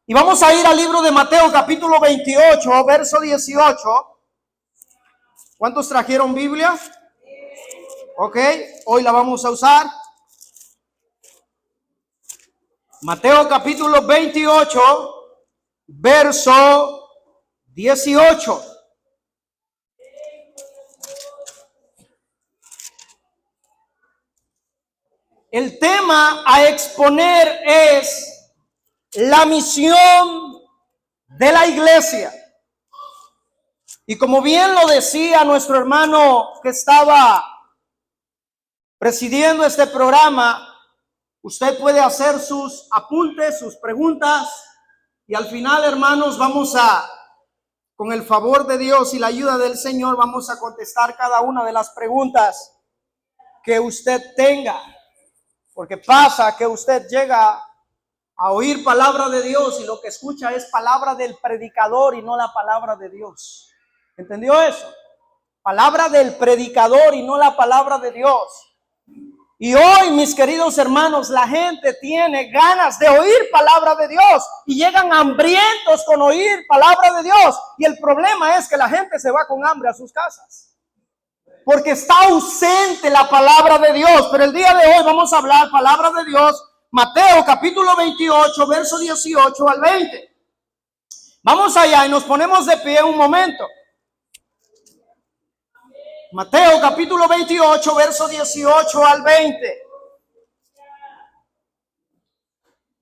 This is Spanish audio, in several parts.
Y vamos a ir al libro de Mateo capítulo 28, verso 18. ¿Cuántos trajeron Biblia? Ok, hoy la vamos a usar. Mateo capítulo 28, verso 18. El tema a exponer es la misión de la iglesia. Y como bien lo decía nuestro hermano que estaba presidiendo este programa, usted puede hacer sus apuntes, sus preguntas, y al final, hermanos, con el favor de Dios y la ayuda del Señor, vamos a contestar cada una de las preguntas que usted tenga. Porque pasa que usted llega a oír palabra de Dios y lo que escucha es palabra del predicador y no la palabra de Dios. ¿Entendió eso? Palabra del predicador y no la palabra de Dios. Y hoy, mis queridos hermanos, la gente tiene ganas de oír palabra de Dios y llegan hambrientos con oír palabra de Dios. Y el problema es que la gente se va con hambre a sus casas, porque está ausente la palabra de Dios. Pero el día de hoy vamos a hablar palabra de Dios. Mateo capítulo 28, verso 18 al 20. Vamos allá y nos ponemos de pie un momento. Mateo capítulo 28, verso 18 al 20.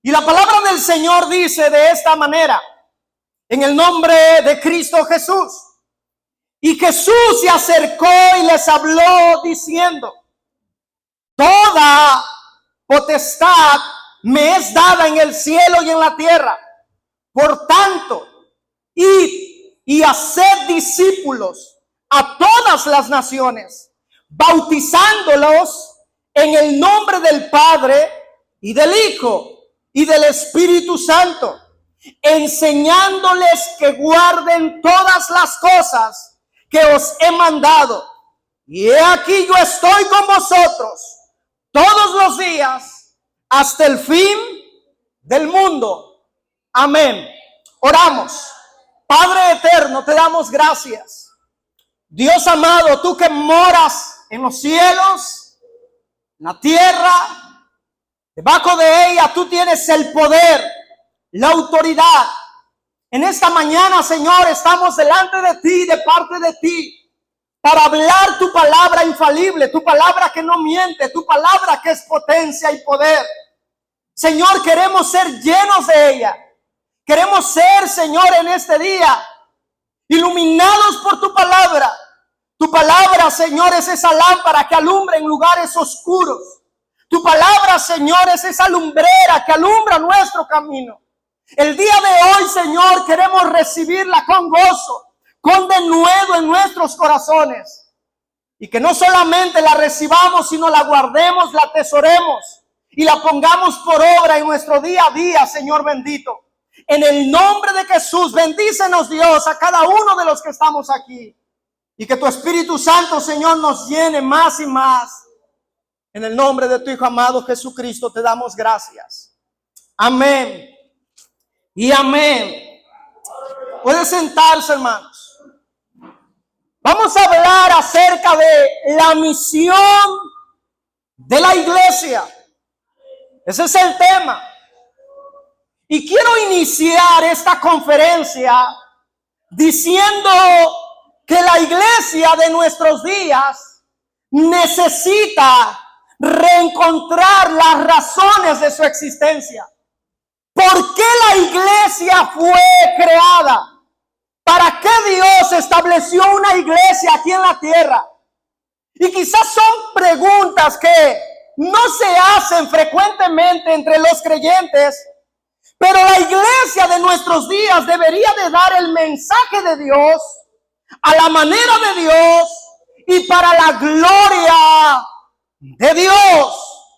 Y la palabra del Señor dice de esta manera: en el nombre de Cristo Jesús. Y Jesús se acercó y les habló diciendo: toda potestad me es dada en el cielo y en la tierra. Por tanto, id y haced discípulos a todas las naciones, bautizándolos en el nombre del Padre y del Hijo y del Espíritu Santo, enseñándoles que guarden todas las cosas que os he mandado. Y he aquí, yo estoy con vosotros todos los días hasta el fin del mundo. Amén. Oramos. Padre eterno, te damos gracias. Dios amado, tú que moras en los cielos, en la tierra, debajo de ella tú tienes el poder, la autoridad. En esta mañana, Señor, estamos delante de ti, de parte de ti, para hablar tu palabra infalible, tu palabra que no miente, tu palabra que es potencia y poder. Señor, queremos ser llenos de ella. Queremos ser, Señor, en este día, iluminados por tu palabra. Tu palabra, Señor, es esa lámpara que alumbra en lugares oscuros. Tu palabra, Señor, es esa lumbrera que alumbra nuestro camino. El día de hoy, Señor, queremos recibirla con gozo, con denuedo en nuestros corazones. Y que no solamente la recibamos, sino la guardemos, la atesoremos y la pongamos por obra en nuestro día a día, Señor bendito. En el nombre de Jesús, bendícenos, Dios, a cada uno de los que estamos aquí. Y que tu Espíritu Santo, Señor, nos llene más y más. En el nombre de tu Hijo amado Jesucristo te damos gracias. Amén. Y amén. Puede sentarse, hermanos. Vamos a hablar acerca de la misión de la iglesia. Ese es el tema. Y quiero iniciar esta conferencia diciendo que la iglesia de nuestros días necesita reencontrar las razones de su existencia. ¿Por qué la iglesia fue creada? ¿Para qué Dios estableció una iglesia aquí en la tierra? Y quizás son preguntas que no se hacen frecuentemente entre los creyentes, pero la iglesia de nuestros días debería de dar el mensaje de Dios a la manera de Dios y para la gloria de Dios.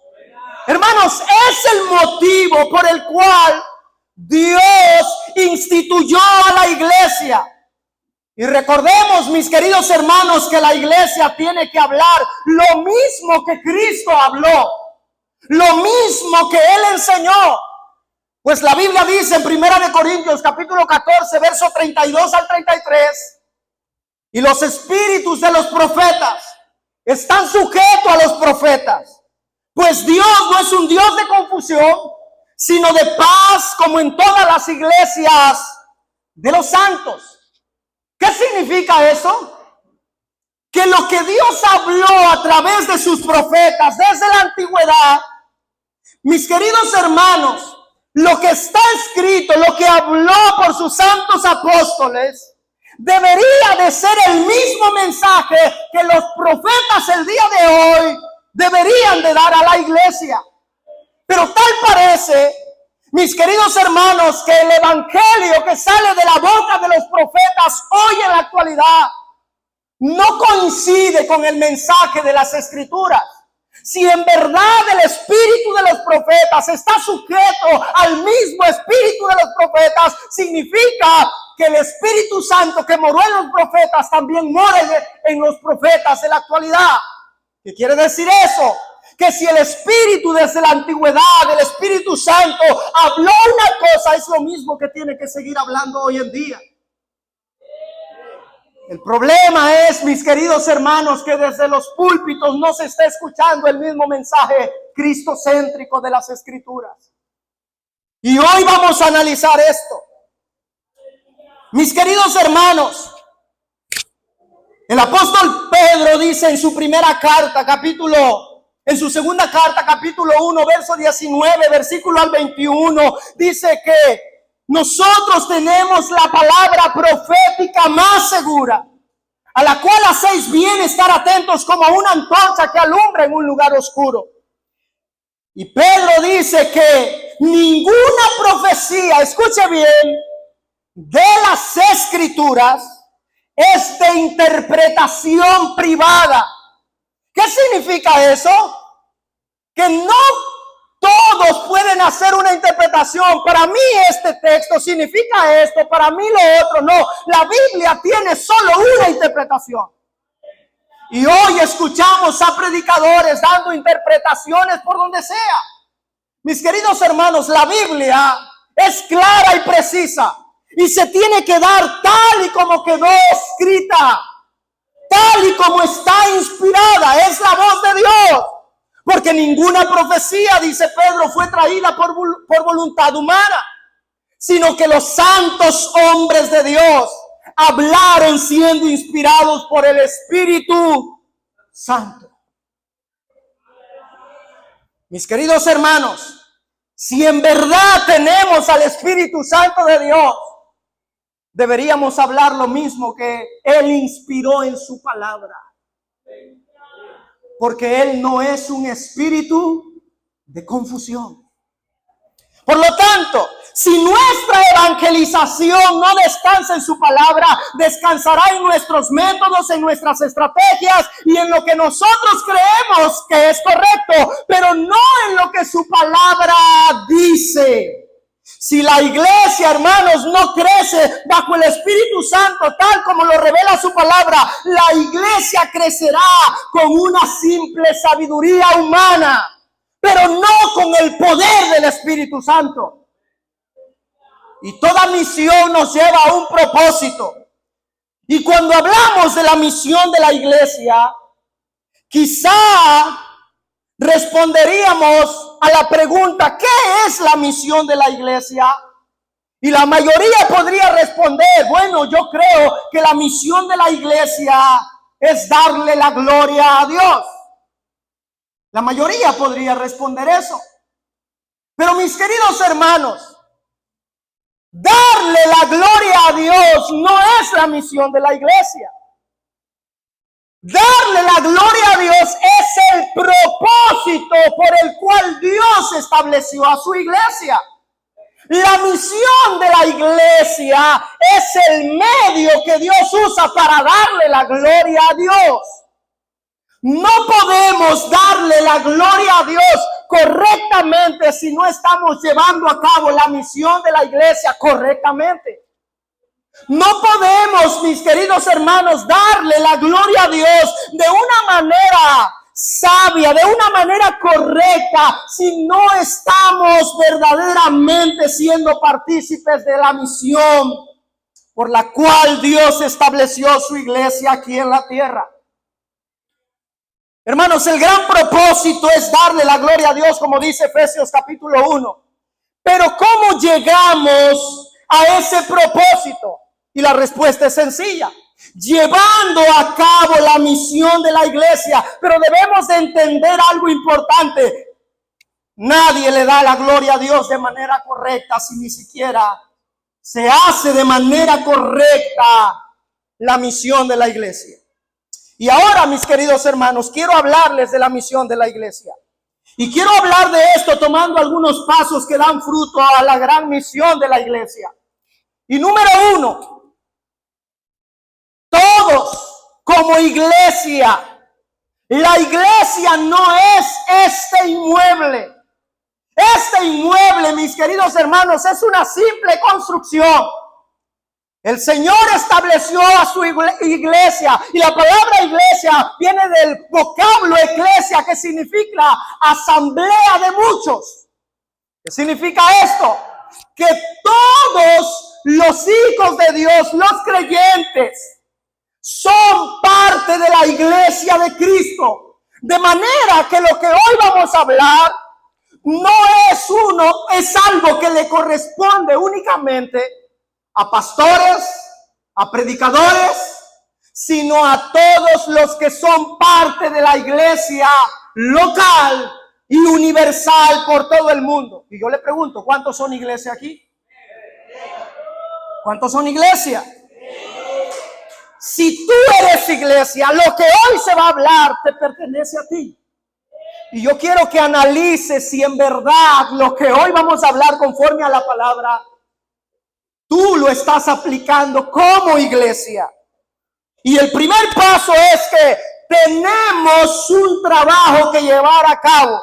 Hermanos, es el motivo por el cual Dios instituyó a la iglesia. Y recordemos, mis queridos hermanos, que la iglesia tiene que hablar lo mismo que Cristo habló, lo mismo que Él enseñó. Pues la Biblia dice en 1 Corintios capítulo 14, verso 32 al 33, y los espíritus de los profetas están sujetos a los profetas, pues Dios no es un Dios de confusión, sino de paz, como en todas las iglesias de los santos. ¿Qué significa eso? Que lo que Dios habló a través de sus profetas desde la antigüedad, mis queridos hermanos, lo que está escrito, lo que habló por sus santos apóstoles, debería de ser el mismo mensaje que los profetas el día de hoy deberían de dar a la iglesia. Pero tal parece, mis queridos hermanos, que el evangelio que sale de la boca de los profetas hoy en la actualidad no coincide con el mensaje de las escrituras. Si en verdad el espíritu de los profetas está sujeto al mismo espíritu de los profetas, significa que el Espíritu Santo que moró en los profetas también mora en los profetas de la actualidad. ¿Qué quiere decir eso? Que si el Espíritu desde la antigüedad, el Espíritu Santo habló una cosa, es lo mismo que tiene que seguir hablando hoy en día. El problema es, mis queridos hermanos, que desde los púlpitos no se está escuchando el mismo mensaje cristocéntrico de las Escrituras. Y hoy vamos a analizar esto. Mis queridos hermanos, el apóstol Pedro dice en su primera carta, en su segunda carta, capítulo 1, verso 19, versículo al 21, dice que nosotros tenemos la palabra profética más segura, a la cual hacéis bien estar atentos como a una antorcha que alumbra en un lugar oscuro. Y Pedro dice que ninguna profecía, escuche bien, de las Escrituras es de interpretación privada. ¿Qué significa eso? Que no todos pueden hacer una interpretación. Para mí este texto significa esto, para mí lo otro. No, la Biblia tiene solo una interpretación. Y hoy escuchamos a predicadores dando interpretaciones por donde sea. Mis queridos hermanos, la Biblia es clara y precisa y se tiene que dar tal y como quedó escrita, tal y como está inspirada. Es la voz de Dios. Porque ninguna profecía, dice Pedro, fue traída por voluntad humana, sino que los santos hombres de Dios hablaron siendo inspirados por el Espíritu Santo. Mis queridos hermanos, si en verdad tenemos al Espíritu Santo de Dios, deberíamos hablar lo mismo que Él inspiró en su palabra. Porque Él no es un espíritu de confusión. Por lo tanto, si nuestra evangelización no descansa en su palabra, descansará en nuestros métodos, en nuestras estrategias y en lo que nosotros creemos que es correcto, pero no en lo que su palabra dice. Si la iglesia, hermanos, no crece bajo el Espíritu Santo tal como lo revela su palabra, la iglesia crecerá con una simple sabiduría humana, pero no con el poder del Espíritu Santo. Y toda misión nos lleva a un propósito. Y cuando hablamos de la misión de la iglesia, quizá responderíamos a la pregunta, ¿qué es la misión de la iglesia? Y la mayoría podría responder, bueno, yo creo que la misión de la iglesia es darle la gloria a Dios. La mayoría podría responder eso. Pero mis queridos hermanos, darle la gloria a Dios no es la misión de la iglesia. Darle la gloria a Dios es el propósito por el cual Dios estableció a su iglesia. La misión de la iglesia es el medio que Dios usa para darle la gloria a Dios. No podemos darle la gloria a Dios correctamente si no estamos llevando a cabo la misión de la iglesia correctamente. No podemos, mis queridos hermanos, darle la gloria a Dios de una manera sabia, de una manera correcta, si no estamos verdaderamente siendo partícipes de la misión por la cual Dios estableció su iglesia aquí en la tierra. Hermanos, el gran propósito es darle la gloria a Dios, como dice Efesios capítulo 1. Pero ¿cómo llegamos a ese propósito? Y la respuesta es sencilla: llevando a cabo la misión de la iglesia. Pero debemos de entender algo importante: nadie le da la gloria a Dios de manera correcta si ni siquiera se hace de manera correcta la misión de la iglesia. Y ahora, mis queridos hermanos, quiero hablarles de la misión de la iglesia. Y quiero hablar de esto tomando algunos pasos que dan fruto a la gran misión de la iglesia. Y número 1, todos como iglesia, la iglesia no es este inmueble. Este inmueble, mis queridos hermanos, es una simple construcción. El Señor estableció a su iglesia, y la palabra iglesia viene del vocablo eclesia, que significa asamblea de muchos. ¿Qué significa esto? Que todos los hijos de Dios, los creyentes, son parte de la iglesia de Cristo. De manera que lo que hoy vamos a hablar no es algo que le corresponde únicamente a pastores, a predicadores, sino a todos los que son parte de la iglesia local y universal por todo el mundo. Y yo le pregunto, ¿cuántos son iglesia aquí? ¿Cuántos son iglesia? Si tú eres iglesia, lo que hoy se va a hablar te pertenece a ti. Y yo quiero que analices si en verdad lo que hoy vamos a hablar conforme a la palabra, tú lo estás aplicando como iglesia. Y el primer paso es que tenemos un trabajo que llevar a cabo.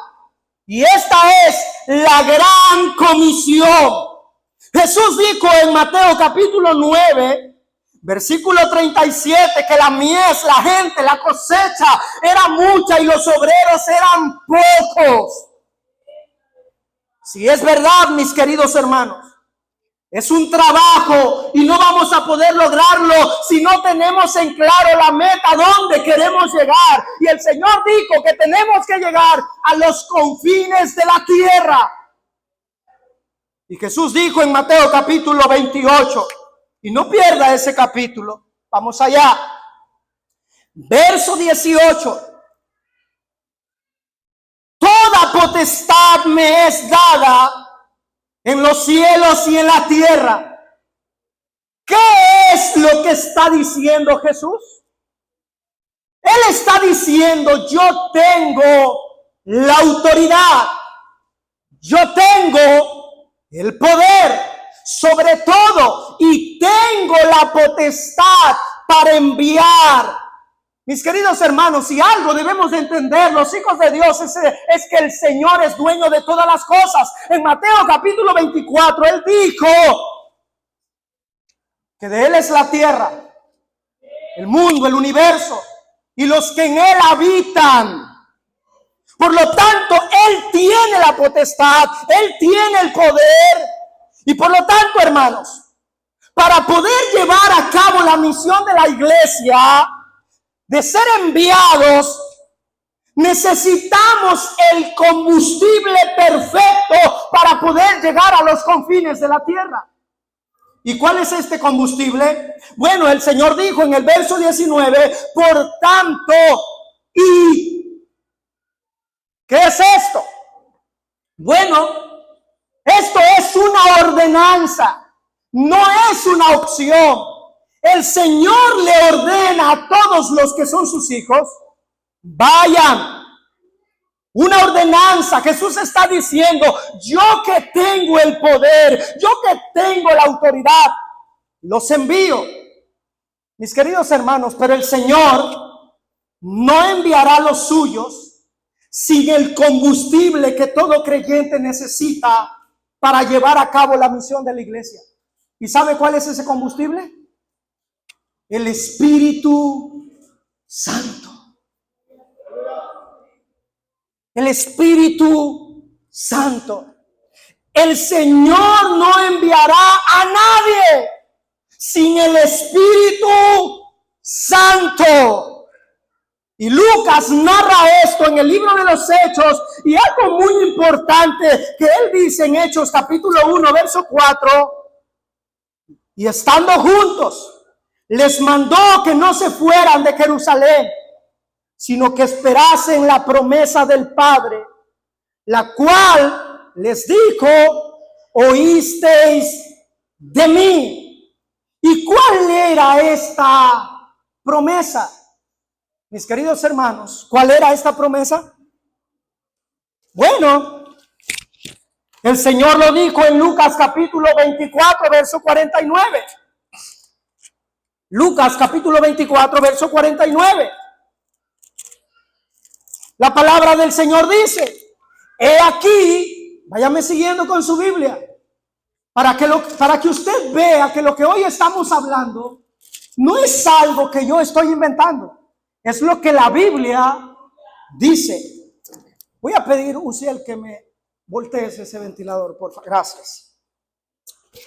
Y esta es la gran comisión. Jesús dijo en Mateo capítulo 9, versículo 37, que la mies, la gente, la cosecha era mucha y los obreros eran pocos. Si es verdad, mis queridos hermanos, es un trabajo y no vamos a poder lograrlo si no tenemos en claro la meta, dónde queremos llegar. Y el Señor dijo que tenemos que llegar a los confines de la tierra. Y Jesús dijo en Mateo capítulo 28, y no pierda ese capítulo, vamos allá, verso 18. Toda potestad me es dada en los cielos y en la tierra. ¿Qué es lo que está diciendo Jesús? Él está diciendo: yo tengo la autoridad, yo tengo el poder sobre todo, y tengo la potestad para enviar. Mis queridos hermanos, si algo debemos de entender los hijos de Dios es que el Señor es dueño de todas las cosas. En Mateo capítulo 24, Él dijo que de Él es la tierra, el mundo, el universo y los que en Él habitan. Por lo tanto, Él tiene la potestad, Él tiene el poder. Y por lo tanto, hermanos, para poder llevar a cabo la misión de la iglesia, de ser enviados, necesitamos el combustible perfecto para poder llegar a los confines de la tierra. ¿Y cuál es este combustible? Bueno, el Señor dijo en el verso 19, por tanto, ¿y qué es esto? Bueno, esto es una ordenanza, no es una opción. El Señor le ordena a todos los que son sus hijos: vayan. Una ordenanza. Jesús está diciendo: yo que tengo el poder, yo que tengo la autoridad, los envío. Mis queridos hermanos, pero el Señor no enviará a los suyos sin el combustible que todo creyente necesita para llevar a cabo la misión de la iglesia. ¿Y sabe cuál es ese combustible? El Espíritu Santo. El Espíritu Santo. El Señor no enviará a nadie sin el Espíritu Santo. Y Lucas narra esto en el libro de los Hechos, y algo muy importante que él dice en Hechos capítulo 1, verso 4, y estando juntos, les mandó que no se fueran de Jerusalén, sino que esperasen la promesa del Padre, la cual les dijo: oísteis de mí. ¿Y cuál era esta promesa? Mis queridos hermanos, ¿cuál era esta promesa? Bueno, el Señor lo dijo en Lucas capítulo 24, verso 49. Lucas capítulo 24, verso 49. La palabra del Señor dice: he aquí, váyame siguiendo con su Biblia, para que usted vea que lo que hoy estamos hablando no es algo que yo estoy inventando. Es lo que la Biblia dice. Voy a pedir, Uciel, que me voltees ese ventilador, por favor. Gracias.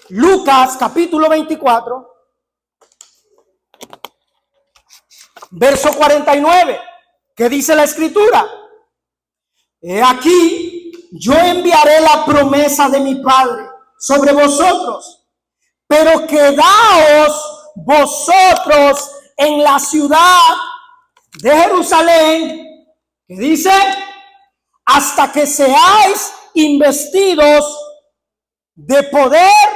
Lucas capítulo 24, verso 49. ¿Qué dice la Escritura? He aquí, yo enviaré la promesa de mi Padre sobre vosotros, pero quedaos vosotros en la ciudad de Jerusalén, que dice, hasta que seáis investidos de poder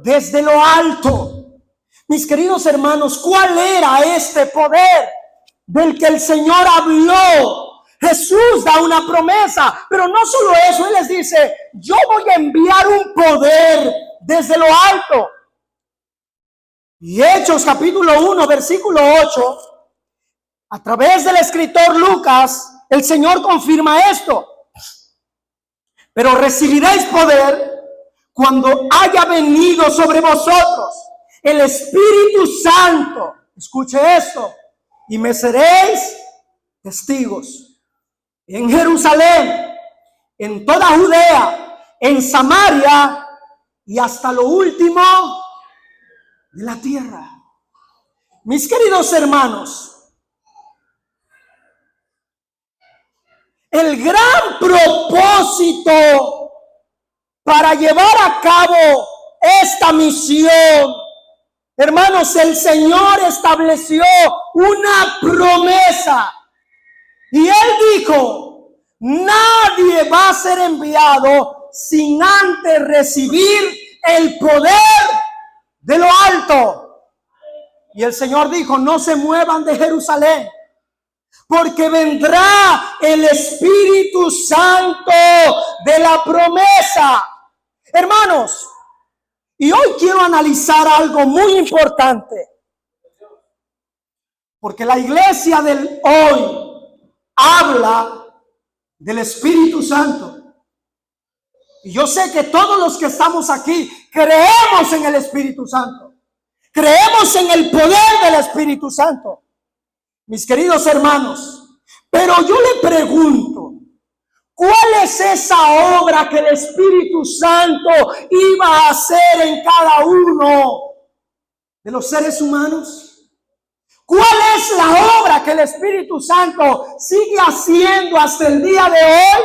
desde lo alto. Mis queridos hermanos, ¿cuál era este poder del que el Señor habló? Jesús da una promesa, pero no solo eso, Él les dice: yo voy a enviar un poder desde lo alto. Y Hechos capítulo 1, versículo 8, a través del escritor Lucas, el Señor confirma esto: pero recibiréis poder cuando haya venido sobre vosotros el Espíritu Santo. Escuche esto: y me seréis testigos en Jerusalén, en toda Judea, en Samaria y hasta lo último de la tierra. Mis queridos hermanos, el gran propósito para llevar a cabo esta misión, hermanos, el Señor estableció una promesa. Y Él dijo: nadie va a ser enviado sin antes recibir el poder de lo alto. Y el Señor dijo: no se muevan de Jerusalén, porque vendrá el Espíritu Santo de la promesa. Hermanos, y hoy quiero analizar algo muy importante, porque la iglesia del hoy habla del Espíritu Santo. Y yo sé que todos los que estamos aquí creemos en el Espíritu Santo. Creemos en el poder del Espíritu Santo. Mis queridos hermanos, pero yo le pregunto, ¿cuál es esa obra que el Espíritu Santo iba a hacer en cada uno de los seres humanos? ¿Cuál es la obra que el Espíritu Santo sigue haciendo hasta el día de hoy?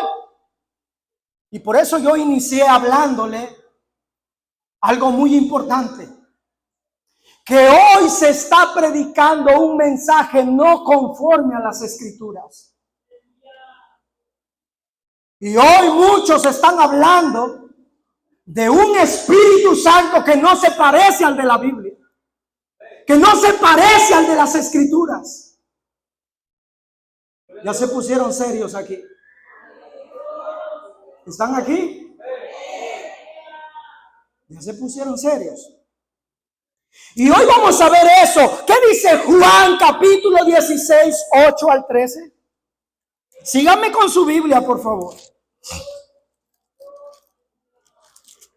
Y por eso yo inicié hablándole algo muy importante, que hoy se está predicando un mensaje no conforme a las Escrituras. Y hoy muchos están hablando de un Espíritu Santo que no se parece al de la Biblia, que no se parece al de las Escrituras. Ya se pusieron serios aquí. ¿Están aquí? Ya se pusieron serios. Y hoy vamos a ver eso. ¿Qué dice Juan capítulo 16, 8 al 13? Síganme con su Biblia, por favor.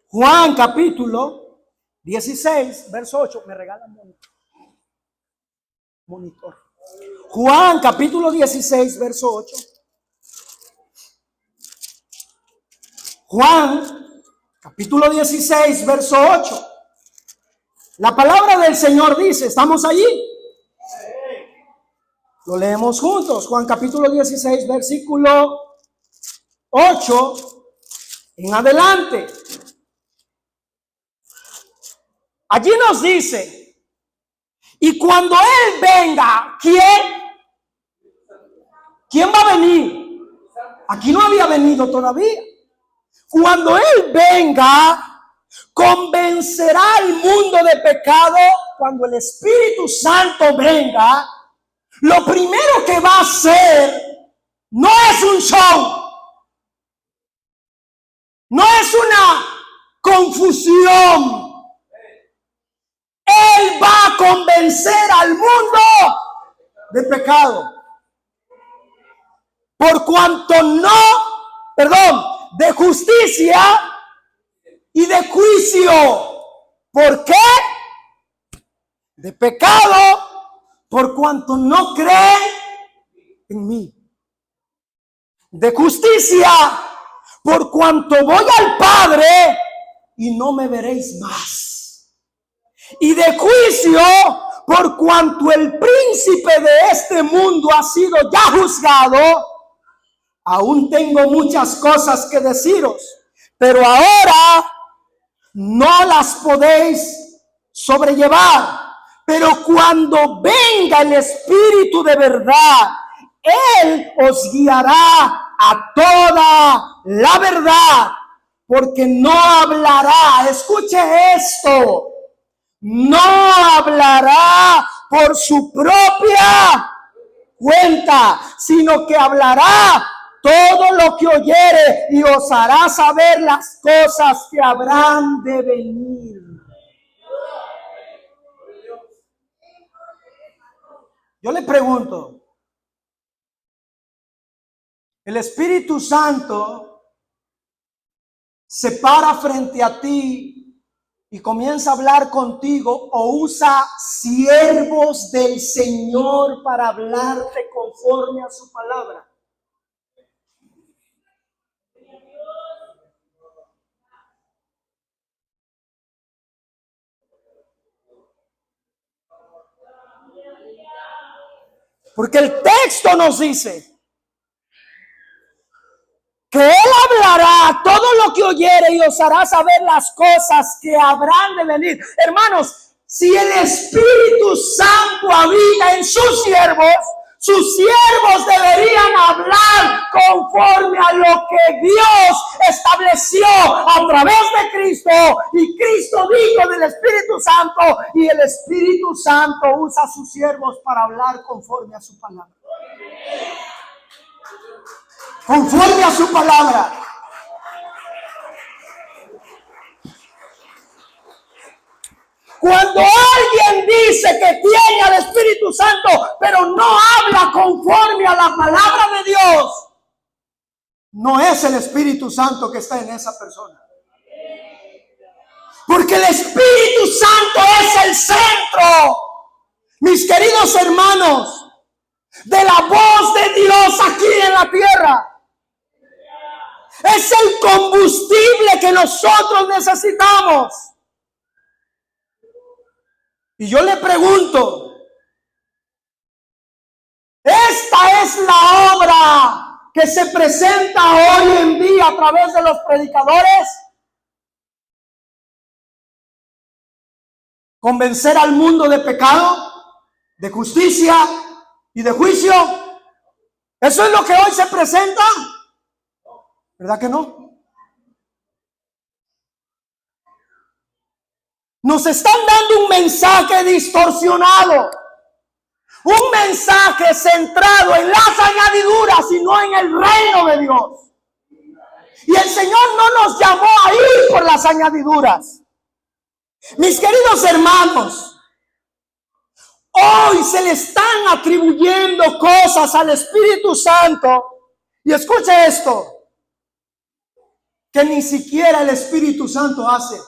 Juan capítulo 16, verso 8. Me regalan monitor. Juan capítulo 16, verso 8. Juan, capítulo 16, verso 8. La palabra del Señor dice, ¿estamos allí? Lo leemos juntos. Juan capítulo 16, versículo 8 en adelante. Allí nos dice, y cuando Él venga, ¿quién va a venir? Aquí no había venido todavía. Cuando Él venga, convencerá al mundo de pecado. Cuando el Espíritu Santo venga, lo primero que va a hacer no es un show, no es una confusión. Él va a convencer al mundo de pecado. Por cuanto de justicia y de juicio. ¿Por qué? De pecado, por cuanto no creen en mí. De justicia, por cuanto voy al Padre y no me veréis más. Y de juicio, por cuanto el príncipe de este mundo ha sido ya juzgado. Aún tengo muchas cosas que deciros, pero ahora no las podéis sobrellevar. Pero cuando venga el Espíritu de verdad, Él os guiará a toda la verdad, porque no hablará, escuche esto, no hablará por su propia cuenta, sino que hablará todo lo que oyere y os hará saber las cosas que habrán de venir. Yo le pregunto, el Espíritu Santo se para frente a ti y comienza a hablar contigo, o usa siervos del Señor para hablarte conforme a su palabra. Porque el texto nos dice que Él hablará todo lo que oyere y os hará saber las cosas que habrán de venir. Hermanos, si el Espíritu Santo habita en sus siervos deberían hablar conforme a lo que Dios estableció a través de Cristo, y Cristo dijo del Espíritu Santo, y el Espíritu Santo usa a sus siervos para hablar conforme a su palabra. Conforme a su palabra. Cuando alguien dice que tiene al Espíritu Santo, pero no habla conforme a la palabra de Dios, no es el Espíritu Santo que está en esa persona. Porque el Espíritu Santo es el centro, mis queridos hermanos, de la voz de Dios aquí en la tierra. Es el combustible que nosotros necesitamos. Y yo le pregunto, esta es la obra que se presenta hoy en día a través de los predicadores. Convencer al mundo de pecado, de justicia y de juicio. ¿Eso es lo que hoy se presenta? ¿Verdad que no? Nos están dando un mensaje distorsionado, un mensaje centrado en las añadiduras y no en el reino de Dios. Y el Señor no nos llamó a ir por las añadiduras. Mis queridos hermanos, hoy se le están atribuyendo cosas al Espíritu Santo, y escuche esto, que ni siquiera el Espíritu Santo hace.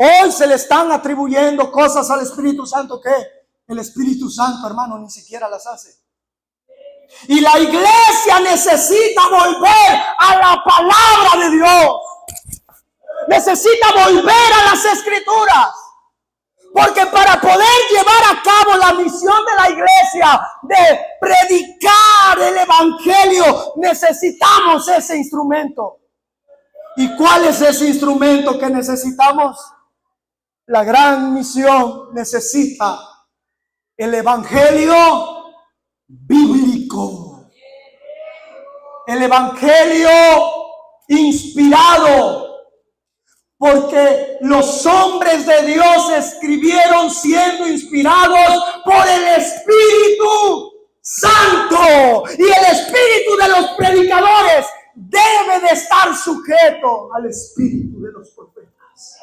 Hoy se le están atribuyendo cosas al Espíritu Santo que el Espíritu Santo, hermano, ni siquiera las hace. Y la iglesia necesita volver a la palabra de Dios. Necesita volver a las escrituras. Porque para poder llevar a cabo la misión de la iglesia de predicar el evangelio, necesitamos ese instrumento. ¿Y cuál es ese instrumento que necesitamos? La gran misión necesita el evangelio bíblico. El evangelio inspirado. Porque los hombres de Dios escribieron siendo inspirados por el Espíritu Santo. Y el espíritu de los predicadores debe de estar sujeto al espíritu de los profetas.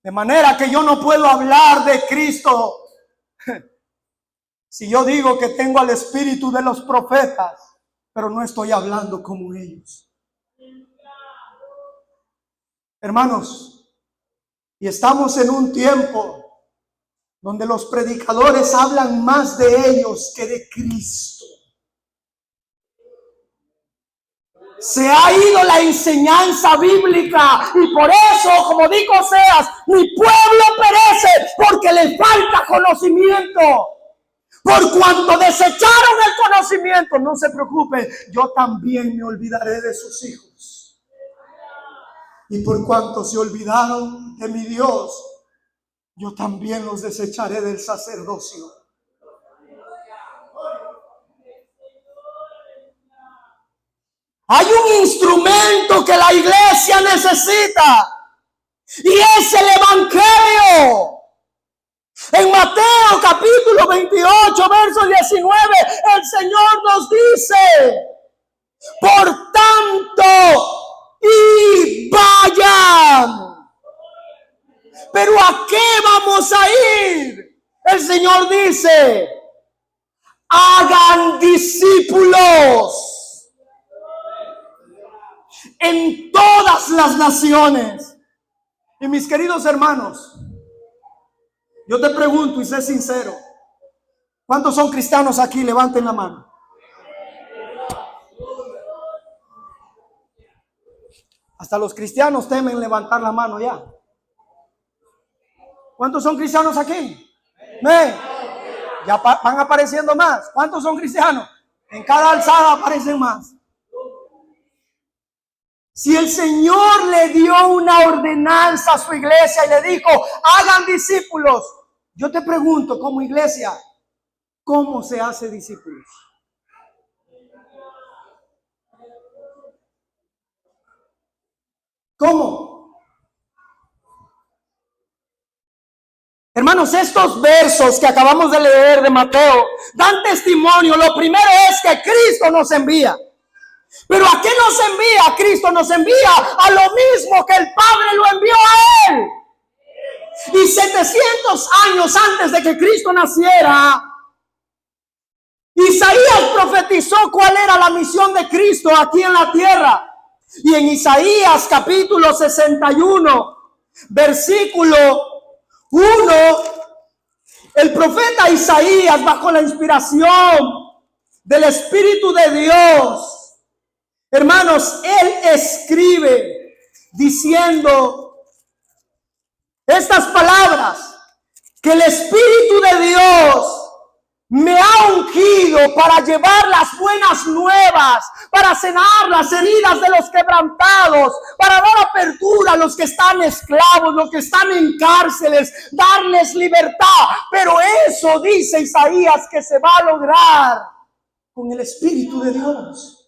De manera que yo no puedo hablar de Cristo si yo digo que tengo al espíritu de los profetas, pero no estoy hablando como ellos. Hermanos, y estamos en un tiempo donde los predicadores hablan más de ellos que de Cristo. Se ha ido la enseñanza bíblica y por eso, como dijo Oseas, mi pueblo perece porque le falta conocimiento. Por cuanto desecharon el conocimiento, no se preocupen, yo también me olvidaré de sus hijos. Y por cuanto se olvidaron de mi Dios, yo también los desecharé del sacerdocio. Hay un instrumento que la iglesia necesita y es el evangelio. En Mateo capítulo 28, verso 19, el Señor nos dice: por tanto, y vayan. Pero ¿a qué vamos a ir? El Señor dice: hagan discípulos en todas las naciones. Y mis queridos hermanos, yo te pregunto y sé sincero, ¿cuántos son cristianos aquí? Levanten la mano. Hasta los cristianos temen levantar la mano ya. ¿Cuántos son cristianos aquí? ¿Ven? Ya van apareciendo más. ¿Cuántos son cristianos? En cada alzada aparecen más. Si el Señor le dio una ordenanza a su iglesia y le dijo: hagan discípulos, yo te pregunto como iglesia, ¿cómo se hace discípulos? ¿Cómo? Hermanos, estos versos que acabamos de leer de Mateo dan testimonio. Lo primero es que Cristo nos envía. ¿Pero a qué nos envía? Cristo nos envía a lo mismo que el Padre lo envió a Él. Y 700 años antes de que Cristo naciera, Isaías profetizó cuál era la misión de Cristo aquí en la tierra. Y en Isaías capítulo 61, versículo 1, el profeta Isaías, bajo la inspiración del Espíritu de Dios, hermanos, él escribe diciendo estas palabras: que el Espíritu de Dios me ha ungido para llevar las buenas nuevas, para sanar las heridas de los quebrantados, para dar apertura a los que están esclavos, los que están en cárceles, darles libertad. Pero eso dice Isaías que se va a lograr con el Espíritu de Dios.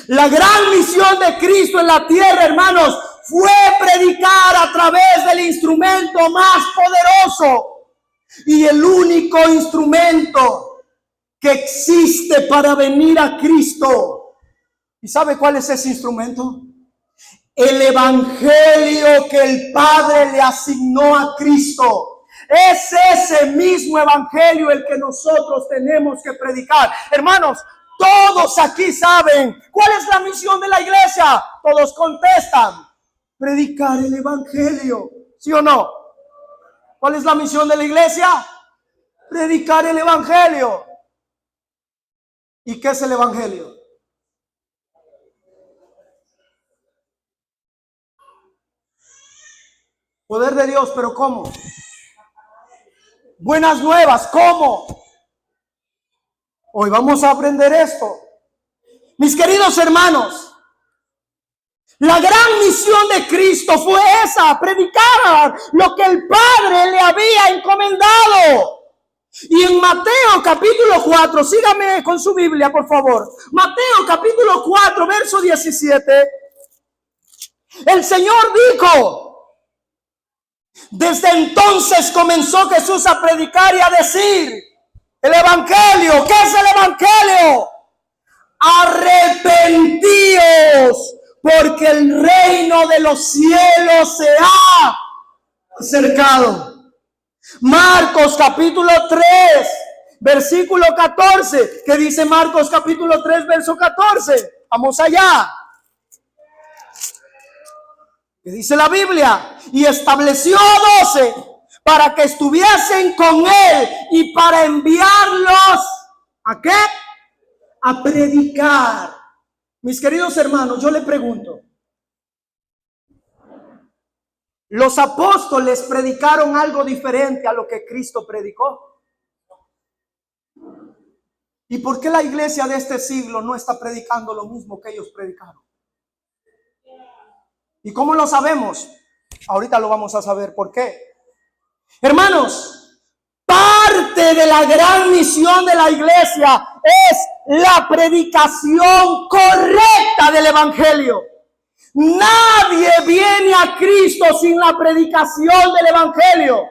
La gran misión de Cristo en la tierra, hermanos, fue predicar a través del instrumento más poderoso y el único instrumento que existe para venir a Cristo. ¿Y sabe cuál es ese instrumento? El evangelio que el Padre le asignó a Cristo. Es ese mismo evangelio el que nosotros tenemos que predicar. Hermanos, todos aquí saben cuál es la misión de la iglesia. Todos contestan: predicar el evangelio. ¿Sí o no? ¿Cuál es la misión de la iglesia? Predicar el evangelio. ¿Y qué es el evangelio? Poder de Dios, pero ¿cómo? Buenas nuevas, ¿cómo? Hoy vamos a aprender esto. Mis queridos hermanos, la gran misión de Cristo fue esa, predicar lo que el Padre le había encomendado. Y en Mateo capítulo 4, sígame con su Biblia, por favor. Mateo capítulo 4, verso 17. El Señor dijo: desde entonces comenzó Jesús a predicar y a decir el evangelio. ¿Qué es el evangelio? Arrepentíos, porque el reino de los cielos se ha acercado. Marcos capítulo 3, versículo 14. ¿Qué dice Marcos capítulo 3, verso 14? Vamos allá. ¿Qué dice la Biblia? Y estableció a 12 para que estuviesen con él y para enviarlos ¿a qué? A predicar. Mis queridos hermanos, yo le pregunto, ¿los apóstoles predicaron algo diferente a lo que Cristo predicó? ¿Y por qué la iglesia de este siglo no está predicando lo mismo que ellos predicaron? ¿Y cómo lo sabemos? Ahorita lo vamos a saber por qué. Hermanos, parte de la gran misión de la iglesia es la predicación correcta del evangelio. Nadie viene a Cristo sin la predicación del evangelio.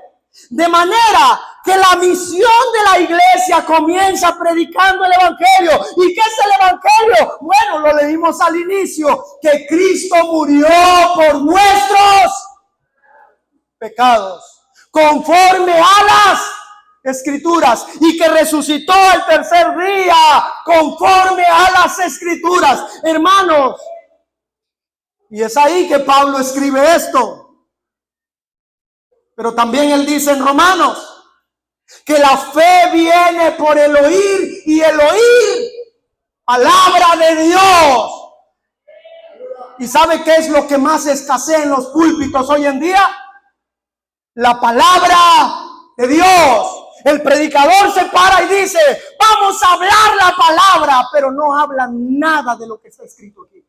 De manera que la misión de la iglesia comienza predicando el evangelio. ¿Y qué es el evangelio? Bueno, lo leímos al inicio, que Cristo murió por nuestros pecados, conforme a las escrituras, y que resucitó el tercer día, conforme a las escrituras. Hermanos, y es ahí que Pablo escribe esto. Pero también él dice en Romanos que la fe viene por el oír, y el oír palabra de Dios. ¿Y sabe qué es lo que más escasea en los púlpitos hoy en día? La palabra de Dios. El predicador se para y dice: vamos a hablar la palabra, pero no habla nada de lo que está escrito aquí.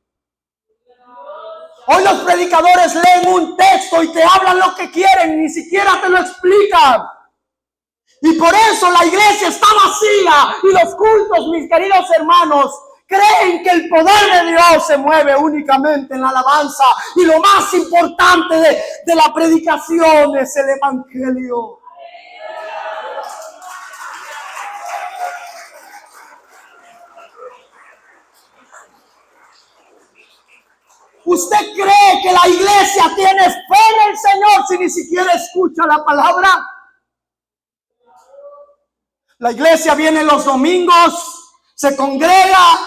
Hoy los predicadores leen un texto y te hablan lo que quieren, ni siquiera te lo explican. Y por eso la iglesia está vacía, y los cultos, mis queridos hermanos, creen que el poder de Dios se mueve únicamente en la alabanza, y lo más importante de la predicación es el evangelio. ¿Usted cree que la iglesia tiene fe en el Señor si ni siquiera escucha la palabra? La iglesia viene los domingos, se congrega,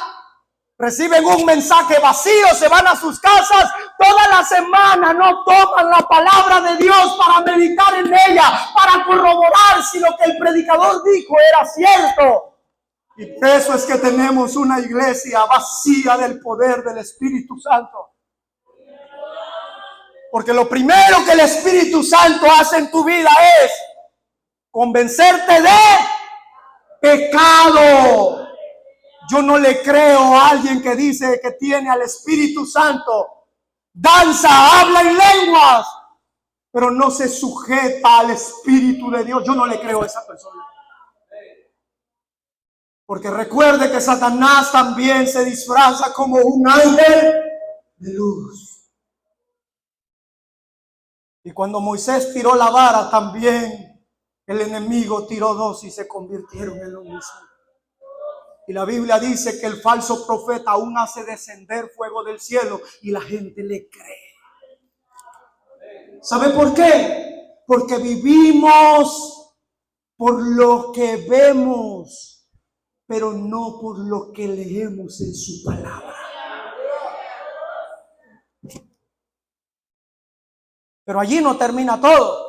reciben un mensaje vacío, se van a sus casas, toda la semana no toman la palabra de Dios para meditar en ella, para corroborar si lo que el predicador dijo era cierto. Y por eso es que tenemos una iglesia vacía del poder del Espíritu Santo. Porque lo primero que el Espíritu Santo hace en tu vida es convencerte de pecado. Yo no le creo a alguien que dice que tiene al Espíritu Santo, danza, habla en lenguas, pero no se sujeta al Espíritu de Dios. Yo no le creo a esa persona. Porque recuerde que Satanás también se disfraza como un ángel de luz. Y cuando Moisés tiró la vara, también el enemigo tiró dos y se convirtieron en lo mismo. Y la Biblia dice que el falso profeta aún hace descender fuego del cielo y la gente le cree. ¿Sabe por qué? Porque vivimos por lo que vemos, pero no por lo que leemos en su palabra. Pero allí no termina todo.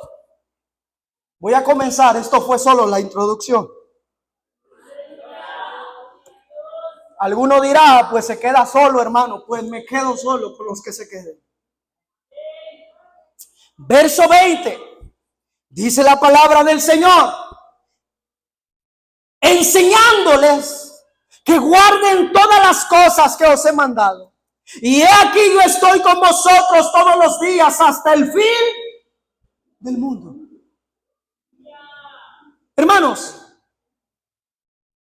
Voy a comenzar, esto fue solo la introducción. Alguno dirá, pues se queda solo, hermano. Pues me quedo solo con los que se queden. Verso 20. Dice la palabra del Señor, enseñándoles que guarden todas las cosas que os he mandado. Y he aquí yo estoy con vosotros todos los días hasta el fin del mundo. Hermanos,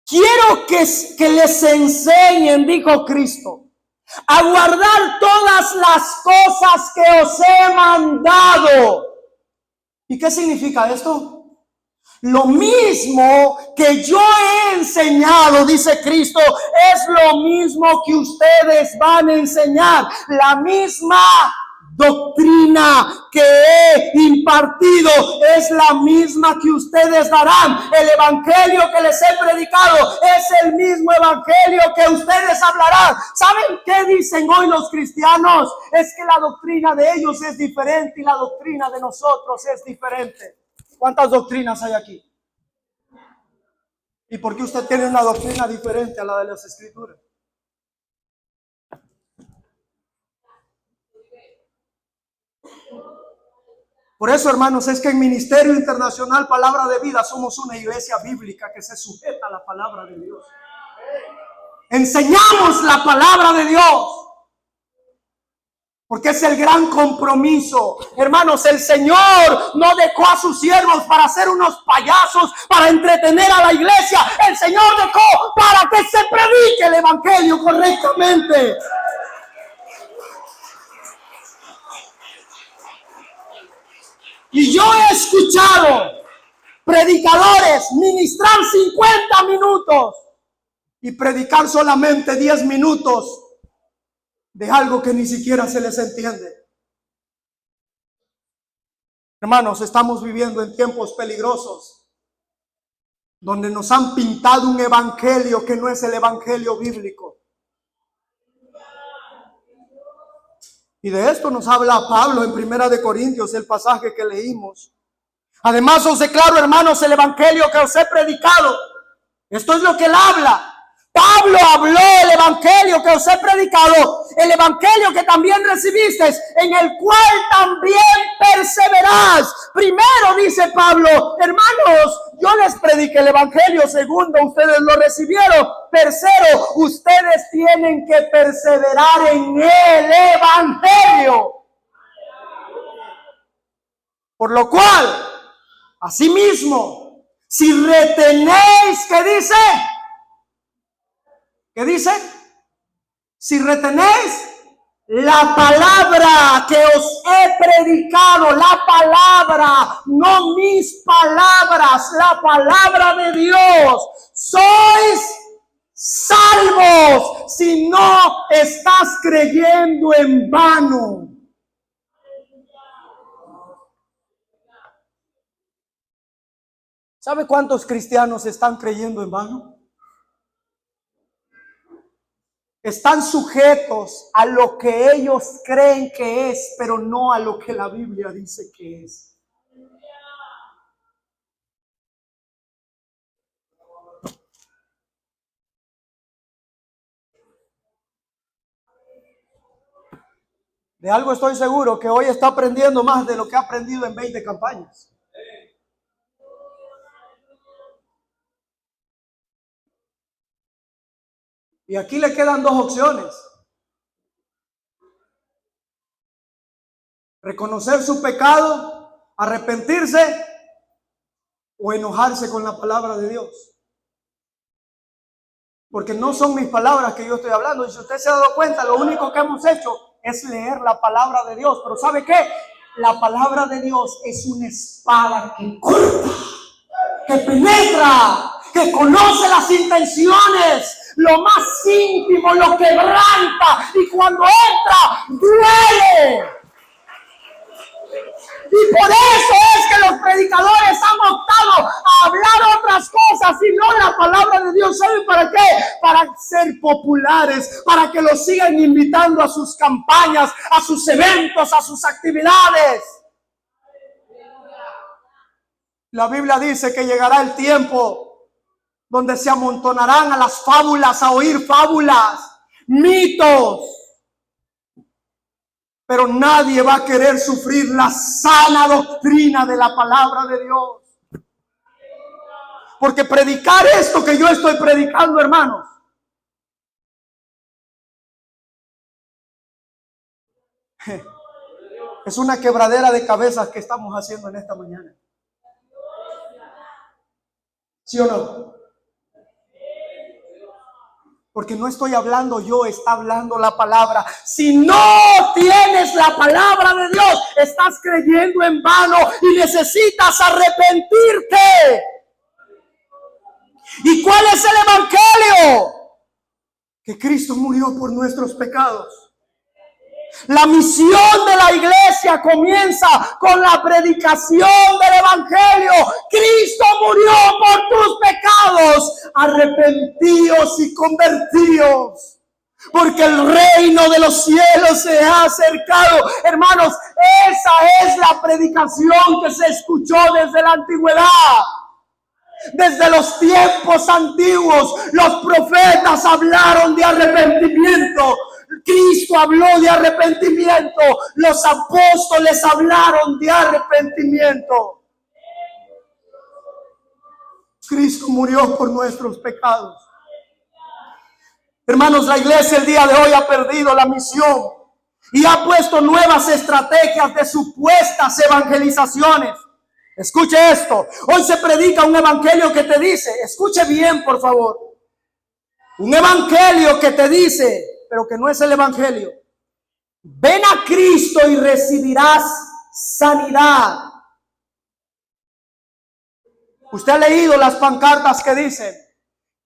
quiero que les enseñen, dijo Cristo, a guardar todas las cosas que os he mandado. ¿Y qué significa esto? Lo mismo que yo he enseñado, dice Cristo, es lo mismo que ustedes van a enseñar. La misma doctrina que he impartido es la misma que ustedes darán. El evangelio que les he predicado es el mismo evangelio que ustedes hablarán. ¿Saben qué dicen hoy los cristianos? Es que la doctrina de ellos es diferente y la doctrina de nosotros es diferente. ¿Cuántas doctrinas hay aquí? ¿Y por qué usted tiene una doctrina diferente a la de las Escrituras? Por eso, hermanos, es que en Ministerio Internacional Palabra de Vida somos una iglesia bíblica que se sujeta a la palabra de Dios. Enseñamos la palabra de Dios. Porque es el gran compromiso. Hermanos, el Señor no dejó a sus siervos para ser unos payasos, para entretener a la iglesia. El Señor dejó para que se predique el evangelio correctamente. Y yo he escuchado predicadores ministrar 50 minutos y predicar solamente 10 minutos de algo que ni siquiera se les entiende. Hermanos, estamos viviendo en tiempos peligrosos donde nos han pintado un evangelio que no es el evangelio bíblico. Y de esto nos habla Pablo en 1 de Corintios, el pasaje que leímos. Además os declaro, hermanos, el evangelio que os he predicado. Esto es lo que él habla. Pablo habló el evangelio que os he predicado, el evangelio que también recibiste, en el cual también perseverás. Primero, dice Pablo, hermanos, yo les prediqué el evangelio. Segundo, ustedes lo recibieron. Tercero, ustedes tienen que perseverar en el evangelio. Por lo cual, asimismo, si retenéis, ¿qué dice? ¿Qué dice? Si retenéis la palabra que os he predicado, la palabra, no mis palabras, la palabra de Dios, sois salvos si no estás creyendo en vano. ¿Sabe cuántos cristianos están creyendo en vano? Están sujetos a lo que ellos creen que es, pero no a lo que la Biblia dice que es. De algo estoy seguro, que hoy está aprendiendo más de lo que ha aprendido en 20 campañas. Y aquí le quedan dos opciones. Reconocer su pecado, arrepentirse o enojarse con la palabra de Dios. Porque no son mis palabras que yo estoy hablando. Y si usted se ha dado cuenta, lo único que hemos hecho es leer la palabra de Dios. Pero ¿sabe qué? La palabra de Dios es una espada que corta, que penetra, que conoce las intenciones, lo más íntimo, lo quebranta, y cuando entra, duele. Y por eso es que los predicadores han optado a hablar otras cosas y no la palabra de Dios. ¿Saben para qué? Para ser populares, para que los sigan invitando a sus campañas, a sus eventos, a sus actividades. La Biblia dice que llegará el tiempo donde se amontonarán a las fábulas, a oír fábulas, mitos. Pero nadie va a querer sufrir la sana doctrina de la palabra de Dios. Porque predicar esto que yo estoy predicando, hermanos, es una quebradera de cabezas que estamos haciendo en esta mañana. ¿Sí o no? Porque no estoy hablando yo, está hablando la palabra. Si no tienes la palabra de Dios, estás creyendo en vano y necesitas arrepentirte. ¿Y cuál es el evangelio? Que Cristo murió por nuestros pecados. La misión de la iglesia comienza con la predicación del evangelio. Cristo murió por tus pecados. Arrepentíos y convertíos, porque el reino de los cielos se ha acercado. Hermanos, esa es la predicación que se escuchó desde la antigüedad. Desde los tiempos antiguos, los profetas hablaron de arrepentimiento. Cristo habló de arrepentimiento. Los apóstoles hablaron de arrepentimiento. Cristo murió por nuestros pecados. Hermanos, la iglesia el día de hoy ha perdido la misión y ha puesto nuevas estrategias de supuestas evangelizaciones. Escuche esto. Hoy se predica un evangelio que te dice, escuche bien por favor, un evangelio que te dice, pero que no es el evangelio: ven a Cristo y recibirás sanidad. Usted ha leído las pancartas que dicen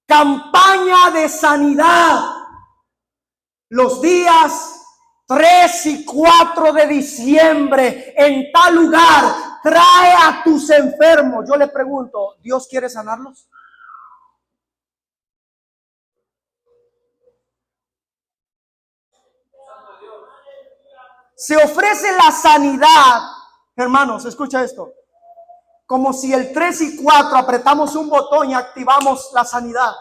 campaña de sanidad los días 3 y 4 de diciembre en tal lugar. Trae a tus enfermos. Yo le pregunto, ¿Dios quiere sanarlos? Se ofrece la sanidad, hermanos, escucha esto, como si el 3 y 4 apretamos un botón y activamos la sanidad.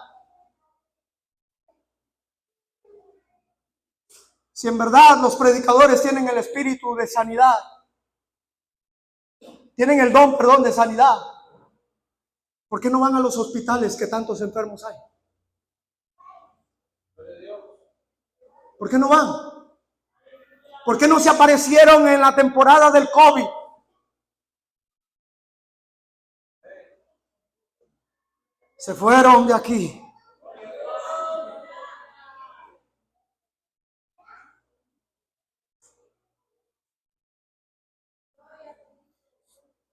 Si en verdad los predicadores tienen el espíritu de sanidad, tienen el don, de sanidad, ¿por qué no van a los hospitales que tantos enfermos hay? ¿Por qué no van? ¿Por qué no se aparecieron en la temporada del COVID? Se fueron de aquí.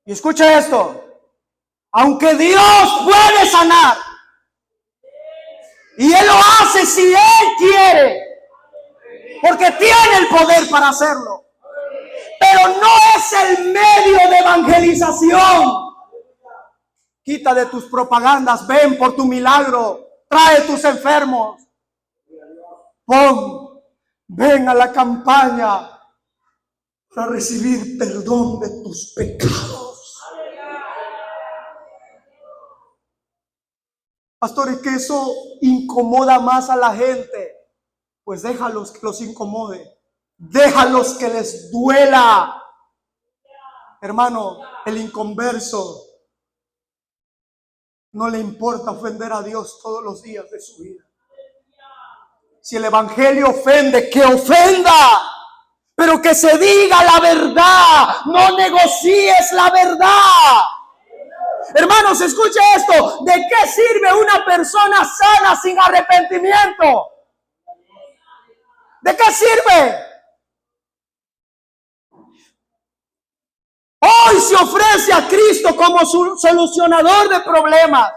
Y escucha esto. Aunque Dios puede sanar, y Él lo hace si Él quiere, porque tiene el poder para hacerlo, pero no es el medio de evangelización. Quita de tus propagandas, ven por tu milagro, trae tus enfermos, ven a la campaña para recibir perdón de tus pecados. Pastor, es que eso incomoda más a la gente. Pues déjalos que los incomode, déjalos que les duela. Hermano, el inconverso no le importa ofender a Dios todos los días de su vida. Si el evangelio ofende, que ofenda, pero que se diga la verdad. No negocies la verdad. Hermanos, escuche esto. ¿De qué sirve una persona sana sin arrepentimiento? ¿De qué sirve? Hoy se ofrece a Cristo como su solucionador de problemas,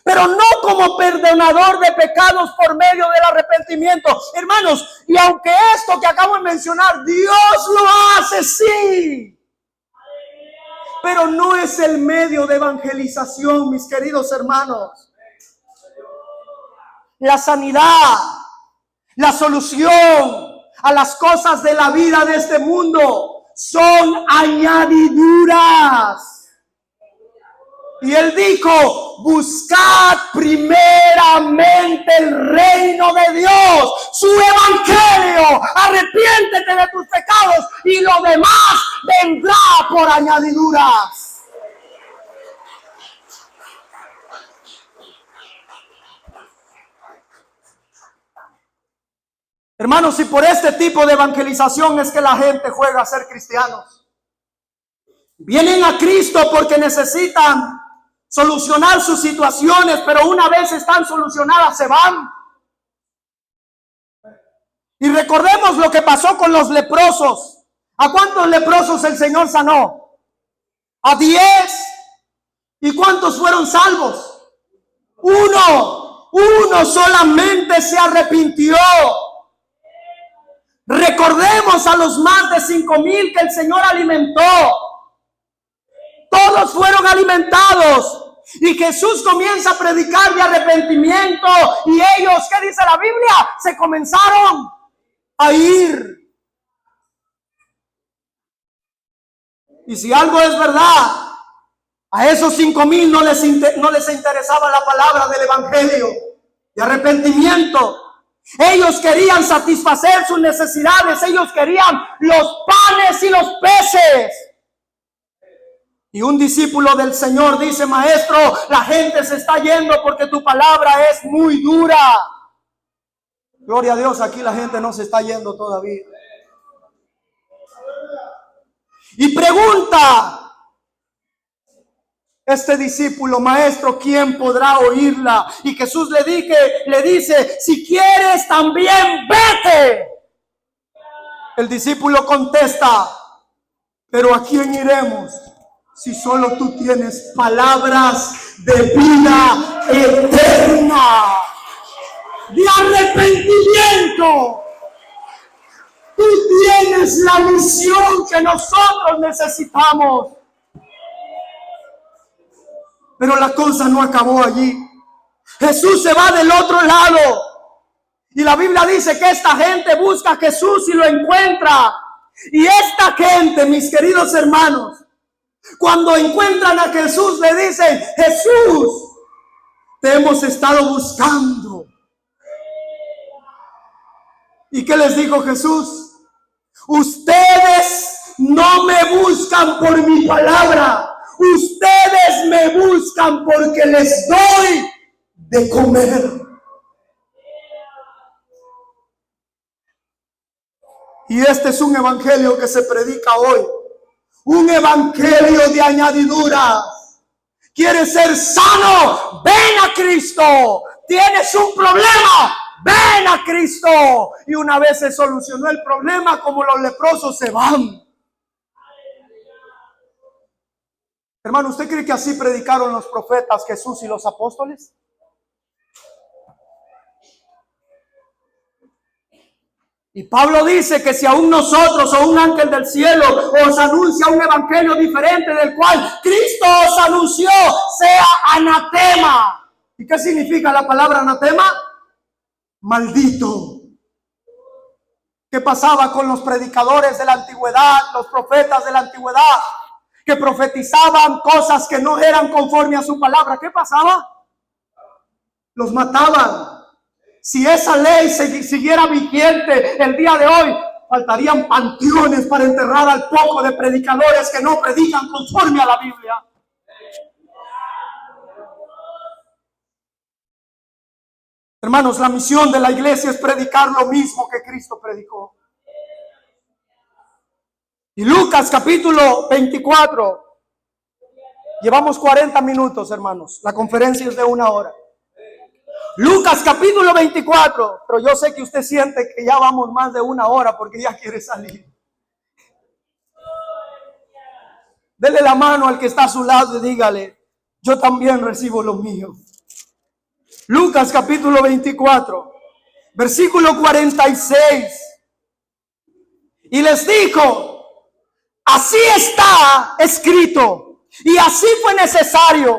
pero no como perdonador de pecados por medio del arrepentimiento. Hermanos, y aunque esto que acabo de mencionar, Dios lo hace, sí, pero no es el medio de evangelización, mis queridos hermanos. La sanidad, la solución a las cosas de la vida de este mundo son añadiduras. Y él dijo: buscad primeramente el reino de Dios, su evangelio, arrepiéntete de tus pecados y lo demás vendrá por añadiduras. Hermanos, si por este tipo de evangelización es que la gente juega a ser cristianos, vienen a Cristo porque necesitan solucionar sus situaciones, pero una vez están solucionadas se van. Y recordemos lo que pasó con los leprosos. ¿A cuántos leprosos el Señor sanó? A 10. ¿Y cuántos fueron salvos? Uno solamente se arrepintió. Recordemos a los más de 5,000 que el Señor alimentó. Todos fueron alimentados. Y Jesús comienza a predicar de arrepentimiento. Y ellos, ¿qué dice la Biblia? Se comenzaron a ir. Y si algo es verdad, a esos 5,000 no les interesaba la palabra del evangelio de arrepentimiento. Ellos querían satisfacer sus necesidades. Ellos querían los panes y los peces. Y un discípulo del Señor dice: maestro, la gente se está yendo porque tu palabra es muy dura. Gloria a Dios, aquí la gente no se está yendo todavía. Y pregunta este discípulo: maestro, ¿quién podrá oírla? Y Jesús le dice: si quieres también vete. El discípulo contesta: pero ¿a quién iremos si solo tú tienes palabras de vida eterna, de arrepentimiento? Tú tienes la misión que nosotros necesitamos. Pero la cosa no acabó allí. Jesús se va del otro lado. Y la Biblia dice que esta gente busca a Jesús y lo encuentra. Y esta gente, mis queridos hermanos, cuando encuentran a Jesús, le dicen: Jesús, te hemos estado buscando. ¿Y qué les dijo Jesús? Ustedes no me buscan por mi palabra. Ustedes me buscan porque les doy de comer. Y este es un evangelio que se predica hoy. Un evangelio de añadiduras. ¿Quieres ser sano? Ven a Cristo. ¿Tienes un problema? Ven a Cristo. Y una vez se solucionó el problema, como los leprosos, se van. Hermano, ¿usted cree que así predicaron los profetas, Jesús y los apóstoles? Y Pablo dice que si aún nosotros o un ángel del cielo os anuncia un evangelio diferente del cual Cristo os anunció, sea anatema. ¿Y qué significa la palabra anatema? Maldito. ¿Qué pasaba con los predicadores de la antigüedad, los profetas de la antigüedad, que profetizaban cosas que no eran conforme a su palabra? ¿Qué pasaba? Los mataban. Si esa ley siguiera vigente el día de hoy, faltarían panteones para enterrar al poco de predicadores que no predican conforme a la Biblia. Hermanos, la misión de la iglesia es predicar lo mismo que Cristo predicó. Y Lucas capítulo 24. Llevamos 40 minutos, hermanos. La conferencia es de 1 hora. Lucas capítulo 24. Pero yo sé que usted siente que ya vamos más de 1 hora porque ya quiere salir. Dele la mano al que está a su lado y dígale: yo también recibo lo mío. Lucas capítulo 24, versículo 46. Y les dijo: así está escrito, y así fue necesario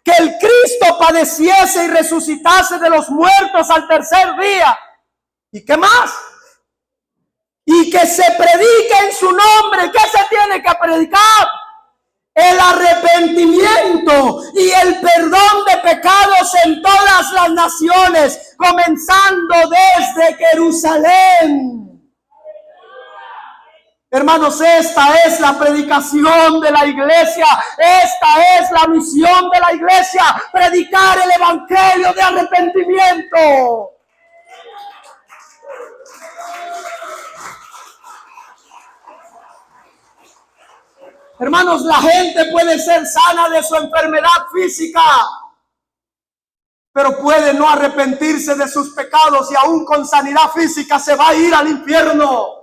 que el Cristo padeciese y resucitase de los muertos al tercer día. ¿Y qué más? Y que se predique en su nombre. ¿Qué se tiene que predicar? el arrepentimiento y el perdón de pecados en todas las naciones, comenzando desde Jerusalén. Hermanos, esta es la predicación de la iglesia, esta es la misión de la iglesia, predicar el evangelio de arrepentimiento. Hermanos, la gente puede ser sana de su enfermedad física, pero puede no arrepentirse de sus pecados y aún con sanidad física se va a ir al infierno.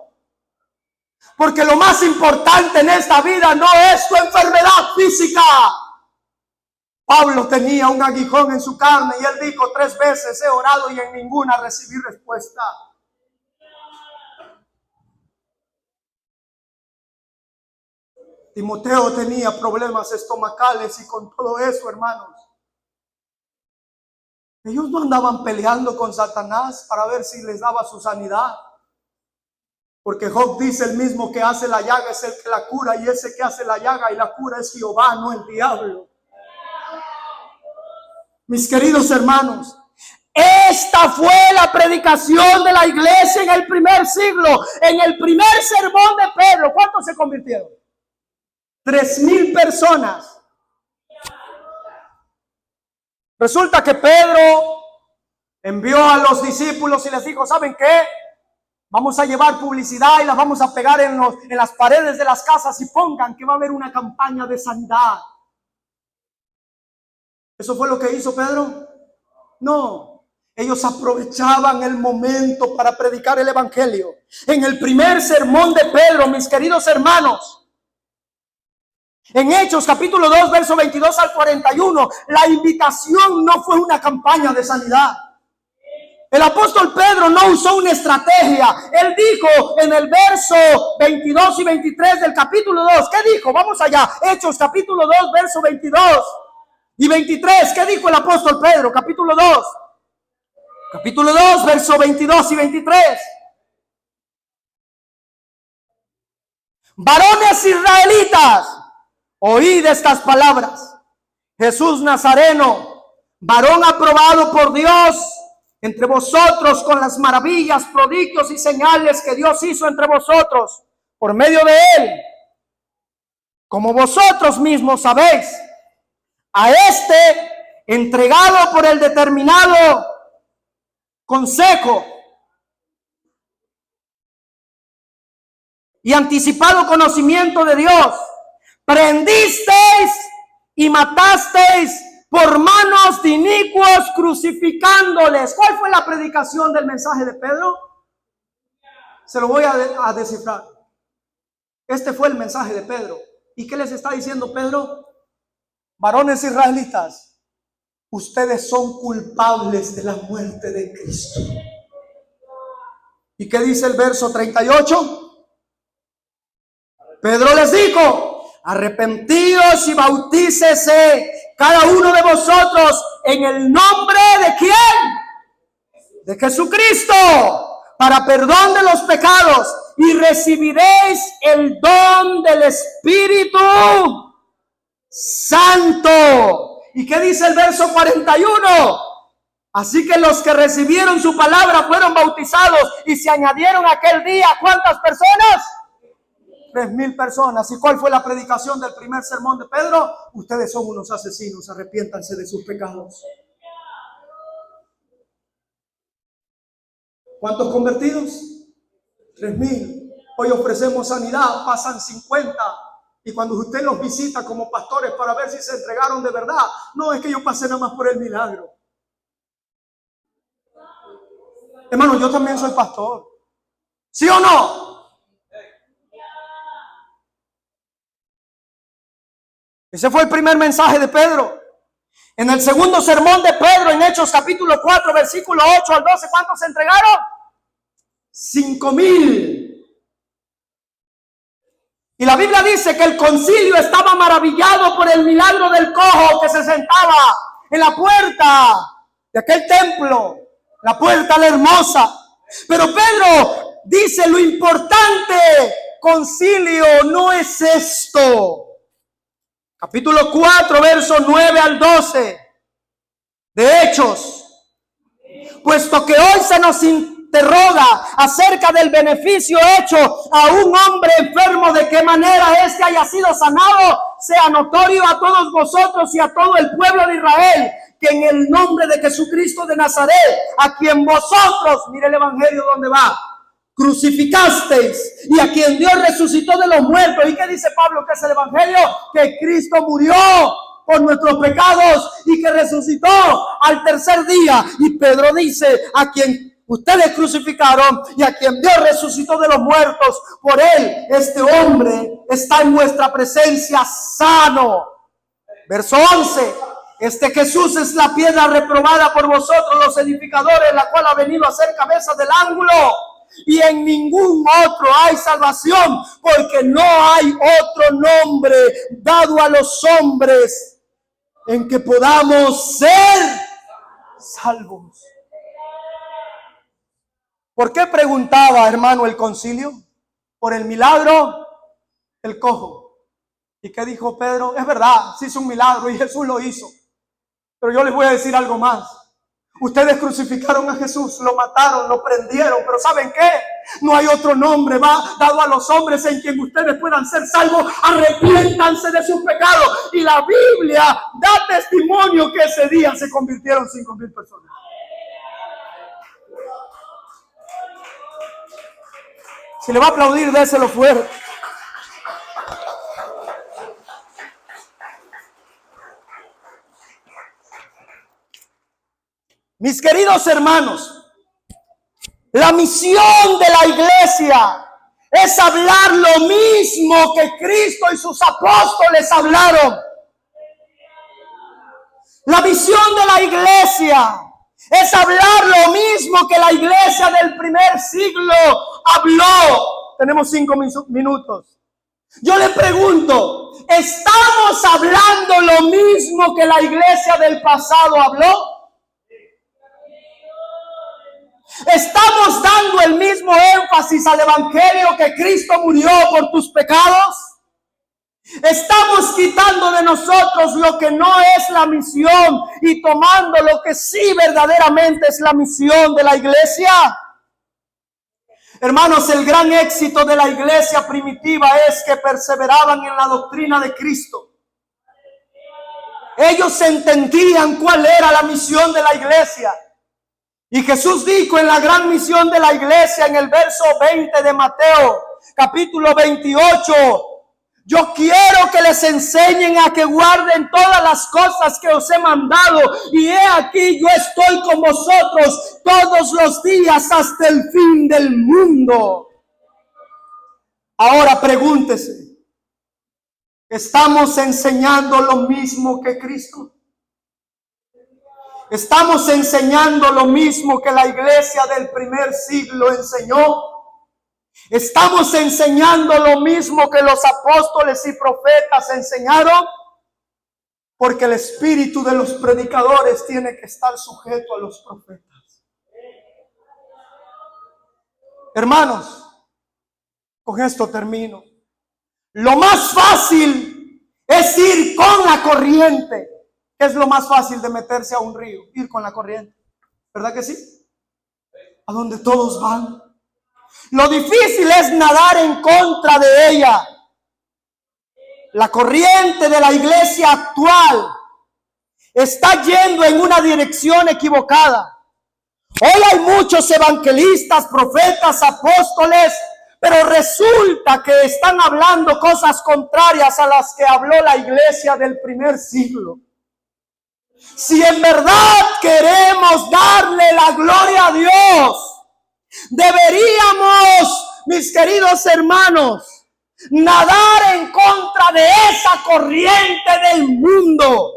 Porque lo más importante en esta vida no es tu enfermedad física. Pablo tenía un aguijón en su carne y él dijo: 3 veces he orado y en ninguna recibí respuesta. Timoteo tenía problemas estomacales y con todo eso, hermanos, ellos no andaban peleando con Satanás para ver si les daba su sanidad. Porque Job dice: el mismo que hace la llaga es el que la cura, y ese que hace la llaga y la cura es Jehová, no el diablo. Mis queridos hermanos, esta fue la predicación de la iglesia en el primer siglo. En el primer sermón de Pedro, ¿cuántos se convirtieron? 3,000 personas. Resulta que Pedro envió a los discípulos y les dijo: ¿saben qué? Vamos a llevar publicidad y las vamos a pegar en las paredes de las casas y pongan que va a haber una campaña de sanidad. ¿Eso fue lo que hizo Pedro? No. Ellos aprovechaban el momento para predicar el evangelio. En el primer sermón de Pedro, mis queridos hermanos, en Hechos capítulo 2, verso 22 al 41, la invitación no fue una campaña de sanidad. El apóstol Pedro no usó una estrategia. Él dijo en el verso 22 y 23 del capítulo 2. ¿Qué dijo? Vamos allá. Hechos capítulo 2, verso 22 y 23. ¿Qué dijo el apóstol Pedro? Capítulo 2. Capítulo 2, verso 22 y 23. Varones israelitas, oíd estas palabras. Jesús Nazareno, varón aprobado por Dios entre vosotros con las maravillas, prodigios y señales que Dios hizo entre vosotros por medio de él, como vosotros mismos sabéis, a este entregado por el determinado consejo y anticipado conocimiento de Dios, prendisteis y matasteis por manos de inicuos, crucificándoles. ¿Cuál fue la predicación del mensaje de Pedro? Se lo voy a descifrar. Este fue el mensaje de Pedro. ¿Y qué les está diciendo Pedro? Varones israelitas, ustedes son culpables de la muerte de Cristo. ¿Y qué dice el verso 38? Pedro les dijo: arrepentíos y bautícese cada uno de vosotros en el nombre de ¿quién? De Jesucristo, para perdón de los pecados, y recibiréis el don del Espíritu Santo. ¿Y qué dice el verso 41? Así que los que recibieron su palabra fueron bautizados y se añadieron aquel día, ¿cuántas personas? 3,000 personas. ¿Y cuál fue la predicación del primer sermón de Pedro? Ustedes son unos asesinos, arrepiéntanse de sus pecados. ¿Cuántos convertidos? 3,000. Hoy ofrecemos sanidad, pasan 50. Y cuando usted los visita como pastores para ver si se entregaron de verdad, no es que yo pasé nada más por el milagro. Hermano, yo también soy pastor. ¿Sí o no? Ese fue el primer mensaje de Pedro. En el segundo sermón de Pedro, en Hechos capítulo 4, versículo 8 al 12, ¿cuántos se entregaron? 5,000. Y la Biblia dice que el concilio estaba maravillado por el milagro del cojo que se sentaba en la puerta de aquel templo, la puerta la hermosa. Pero Pedro dice: lo importante, concilio, no es esto. capítulo 4, verso 9 al 12 de Hechos. Puesto que hoy se nos interroga acerca del beneficio hecho a un hombre enfermo, de qué manera éste haya sido sanado, sea notorio a todos vosotros y a todo el pueblo de Israel, que en el nombre de Jesucristo de Nazaret, a quien vosotros, mire el evangelio donde va, crucificasteis, y a quien Dios resucitó de los muertos. ¿Y qué dice Pablo que es el evangelio? Que Cristo murió por nuestros pecados y que resucitó al tercer día. Y Pedro dice: a quien ustedes crucificaron y a quien Dios resucitó de los muertos, por él este hombre está en vuestra presencia sano. Verso 11: este Jesús es la piedra reprobada por vosotros los edificadores, la cual ha venido a ser cabeza del ángulo. Y en ningún otro hay salvación, porque no hay otro nombre dado a los hombres en que podamos ser salvos. ¿Por qué preguntaba, hermano, el concilio? Por el milagro del cojo. ¿Y qué dijo Pedro? Es verdad, se hizo un milagro y Jesús lo hizo. Pero yo les voy a decir algo más. Ustedes crucificaron a Jesús, lo mataron, lo prendieron, pero ¿saben qué? No hay otro nombre dado a los hombres en quien ustedes puedan ser salvos. Arrepiéntanse de sus pecados. Y la Biblia da testimonio que ese día se convirtieron 5,000 personas. Si le va a aplaudir, déselo fuerte. Mis queridos hermanos, la misión de la iglesia es hablar lo mismo que Cristo y sus apóstoles hablaron. La misión de la iglesia es hablar lo mismo que la iglesia del primer siglo habló. Tenemos 5 minutos. Yo le pregunto, ¿estamos hablando lo mismo que la iglesia del pasado habló? ¿Estamos dando el mismo énfasis al evangelio que Cristo murió por tus pecados? ¿Estamos quitando de nosotros lo que no es la misión y tomando lo que sí verdaderamente es la misión de la iglesia? Hermanos, el gran éxito de la iglesia primitiva es que perseveraban en la doctrina de Cristo. Ellos entendían cuál era la misión de la iglesia. Y Jesús dijo en la gran misión de la iglesia, en el verso 20 de Mateo, capítulo 28, yo quiero que les enseñen a que guarden todas las cosas que os he mandado. Y he aquí, yo estoy con vosotros todos los días hasta el fin del mundo. Ahora pregúntese, ¿estamos enseñando lo mismo que Cristo? ¿Estamos enseñando lo mismo que la iglesia del primer siglo enseñó? ¿Estamos enseñando lo mismo que los apóstoles y profetas enseñaron? Porque el espíritu de los predicadores tiene que estar sujeto a los profetas. Hermanos, con esto termino. Lo más fácil es ir con la corriente. ¿Qué es lo más fácil de meterse a un río? Ir con la corriente. ¿Verdad que sí? A donde todos van. Lo difícil es nadar en contra de ella. La corriente de la iglesia actual está yendo en una dirección equivocada. Hoy hay muchos evangelistas, profetas, apóstoles, pero resulta que están hablando cosas contrarias a las que habló la iglesia del primer siglo. Si en verdad queremos darle la gloria a Dios, deberíamos, mis queridos hermanos, nadar en contra de esa corriente del mundo.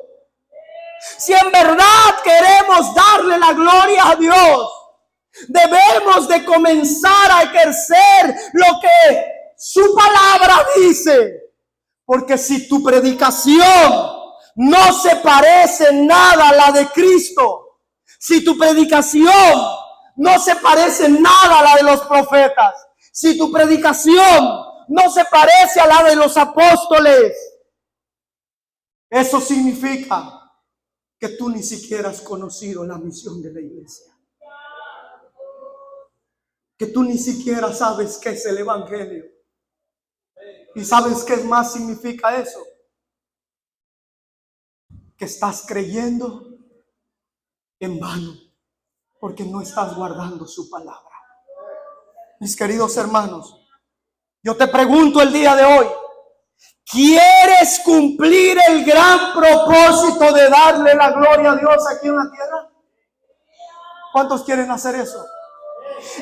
Si en verdad queremos darle la gloria a Dios, debemos de comenzar a ejercer lo que su palabra dice. Porque si tu predicación no se parece nada a la de Cristo, si tu predicación no se parece nada a la de los profetas, si tu predicación no se parece a la de los apóstoles, Eso significa que tú ni siquiera has conocido la misión de la iglesia. Que tú ni siquiera sabes qué es el evangelio. ¿Y sabes qué más significa eso? Que estás creyendo en vano, porque no estás guardando su palabra. Mis queridos hermanos, yo te pregunto el día de hoy, ¿quieres cumplir el gran propósito de darle la gloria a Dios aquí en la tierra? ¿Cuántos quieren hacer eso?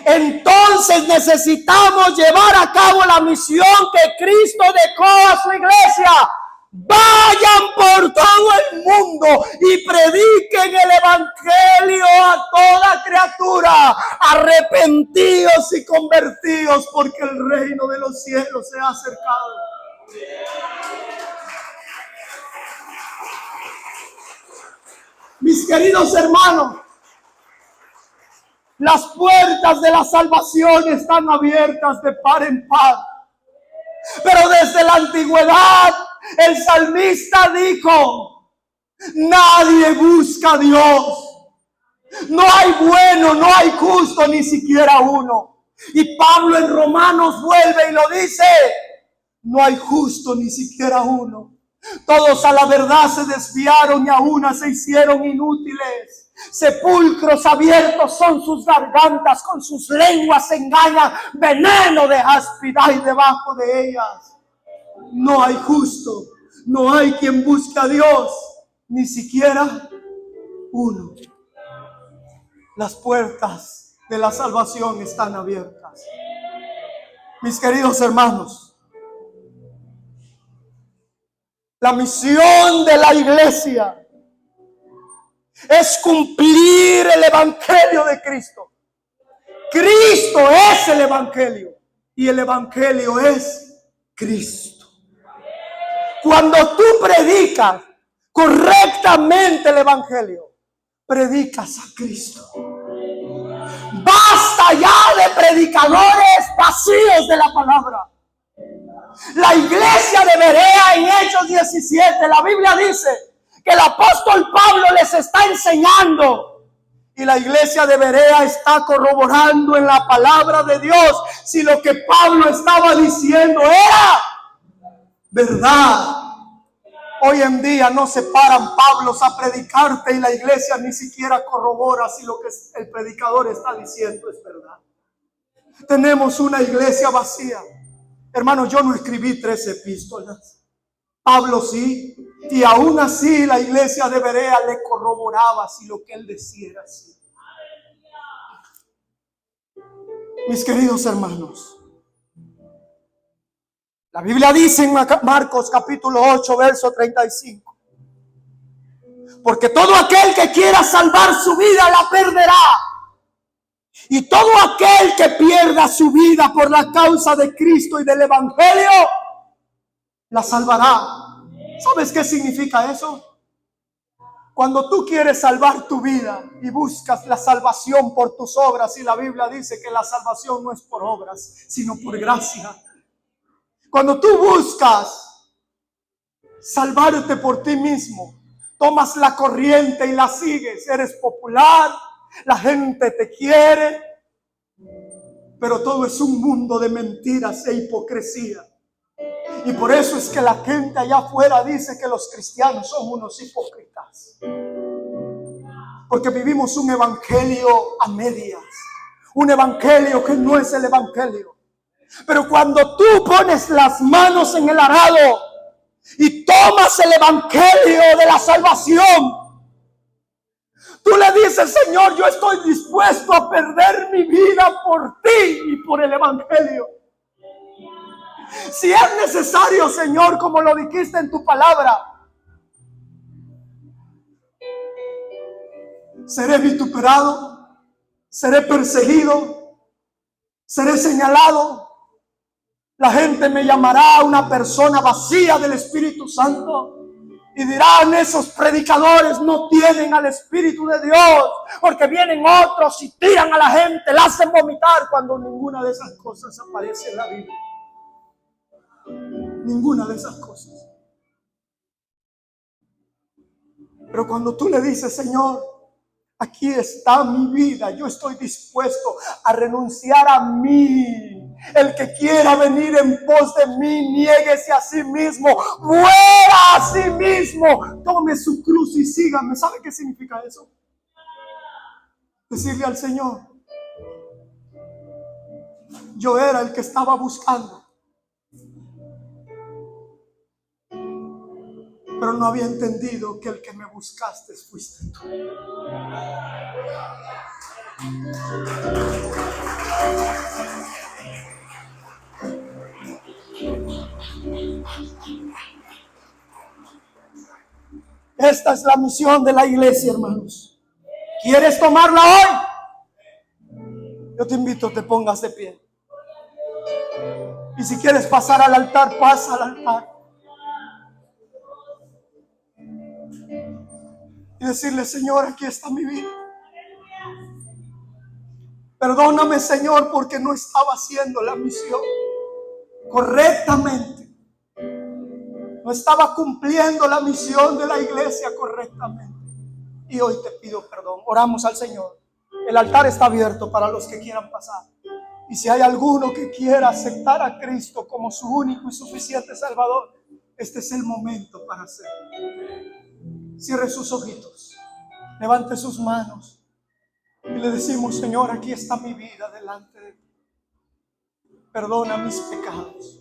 Entonces necesitamos llevar a cabo la misión que Cristo dejó a su iglesia. Vayan por todo el mundo y prediquen el evangelio a toda criatura. Arrepentidos y convertidos, porque el reino de los cielos se ha acercado. Mis queridos hermanos, las puertas de la salvación están abiertas de par en par. Pero desde la antigüedad, el salmista dijo: nadie busca a Dios. No hay bueno, no hay justo, ni siquiera uno. Y Pablo en Romanos vuelve y lo dice: no hay justo, ni siquiera uno. Todos a la verdad se desviaron y a una se hicieron inútiles. Sepulcros abiertos son sus gargantas, con sus lenguas se engañan, veneno de áspida y debajo de ellas. No hay justo, no hay quien busque a Dios, ni siquiera uno. Las puertas de la salvación están abiertas. Mis queridos hermanos, la misión de la iglesia es cumplir el evangelio de Cristo. Cristo es el evangelio y el evangelio es Cristo. Cuando tú predicas correctamente el evangelio, predicas a Cristo. Basta ya de predicadores vacíos de la palabra. La iglesia de Berea en Hechos 17, la Biblia dice que el apóstol Pablo les está enseñando, y la iglesia de Berea está corroborando en la palabra de Dios si lo que Pablo estaba diciendo era verdad. Hoy en día no se paran Pablos a predicarte y la iglesia ni siquiera corrobora si lo que el predicador está diciendo es verdad. Tenemos una iglesia vacía. Hermano, yo no escribí 13 epístolas. Pablo sí. Y aún así la iglesia de Berea le corroboraba si lo que él decía era así. Mis queridos hermanos, la Biblia dice en Marcos capítulo 8, verso 35. Porque todo aquel que quiera salvar su vida la perderá. Y todo aquel que pierda su vida por la causa de Cristo y del evangelio, la salvará. ¿Sabes qué significa eso? Cuando tú quieres salvar tu vida y buscas la salvación por tus obras, y la Biblia dice que la salvación no es por obras, sino por gracia. Cuando tú buscas salvarte por ti mismo, tomas la corriente y la sigues, eres popular, la gente te quiere, pero todo es un mundo de mentiras e hipocresía. Y por eso es que la gente allá afuera dice que los cristianos son unos hipócritas. Porque vivimos un evangelio a medias. Un evangelio que no es el evangelio. Pero cuando tú pones las manos en el arado y tomas el evangelio de la salvación, tú le dices: Señor, yo estoy dispuesto a perder mi vida por ti y por el evangelio. Si es necesario, Señor, como lo dijiste en tu palabra, seré vituperado, seré perseguido, seré señalado. La gente me llamará una persona vacía del Espíritu Santo y dirán: esos predicadores no tienen al Espíritu de Dios, porque vienen otros y tiran a la gente, la hacen vomitar, cuando ninguna de esas cosas aparece en la Biblia. Ninguna de esas cosas. Pero cuando tú le dices, Señor, aquí está mi vida, yo estoy dispuesto a renunciar a mí. El que quiera venir en pos de mí, niéguese a sí mismo, muera a sí mismo, tome su cruz y sígame. ¿Sabe qué significa eso? Decirle al Señor, yo era el que estaba buscando, pero no había entendido que el que me buscaste fuiste tú. Esta es la misión de la iglesia, hermanos. ¿Quieres tomarla hoy? Yo te invito a que te pongas de pie. Y si quieres pasar al altar, pasa al altar. Y decirle, Señor, aquí está mi vida. Perdóname, Señor, porque no estaba haciendo la misión correctamente. No estaba cumpliendo la misión de la iglesia correctamente. Y hoy te pido perdón. Oramos al Señor. El altar está abierto para los que quieran pasar. Y si hay alguno que quiera aceptar a Cristo como su único y suficiente Salvador, este es el momento para hacerlo. Cierre sus ojitos, levante sus manos y le decimos, Señor, aquí está mi vida delante de ti. Perdona mis pecados.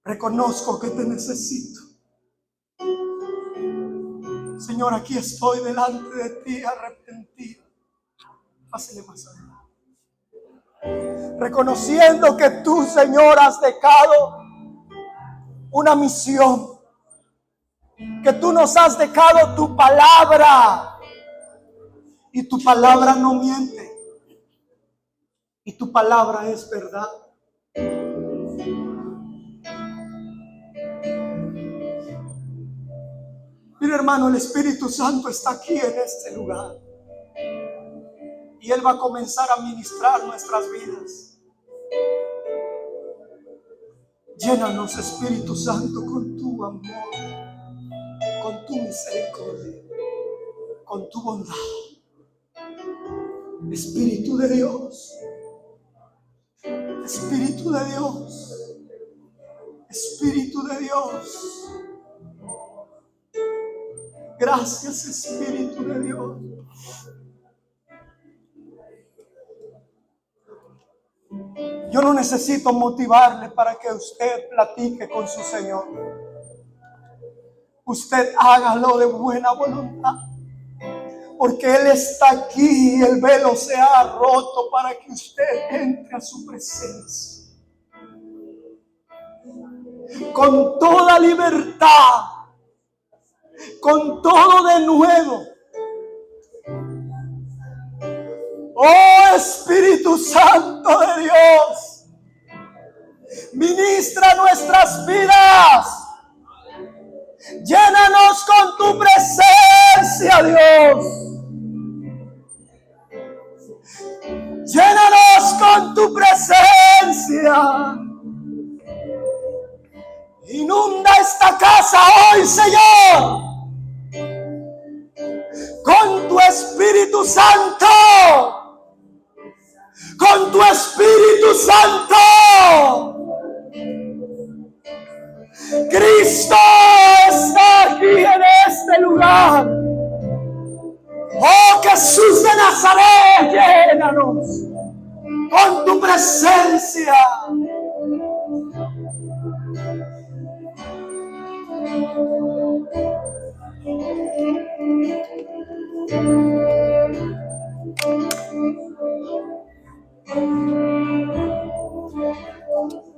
Reconozco que te necesito. Señor, aquí estoy delante de ti arrepentido. Pásale más adelante. Reconociendo que tú, Señor, has dejado una misión. Que tú nos has dejado tu palabra. Y tu palabra no miente. Y tu palabra es verdad. Mira, hermano, el Espíritu Santo está aquí en este lugar. Y Él va a comenzar a ministrar nuestras vidas. Llénanos, Espíritu Santo, con tu amor, con tu misericordia, con tu bondad. Espíritu de Dios, Espíritu de Dios, Espíritu de Dios. Gracias, Espíritu de Dios. Yo no necesito motivarle para que usted platique con su Señor. Usted hágalo de buena voluntad. Porque Él está aquí y el velo se ha roto para que usted entre a su presencia. Con toda libertad. Con todo de nuevo. Oh Espíritu Santo de Dios, ministra nuestras vidas. Llénanos con tu presencia, Dios. Llénanos con tu presencia. Inunda esta casa hoy, Señor, con tu Espíritu Santo. Con tu Espíritu Santo. Cristo está aquí en este lugar. Oh Jesús de Nazaret, llénanos con tu presencia.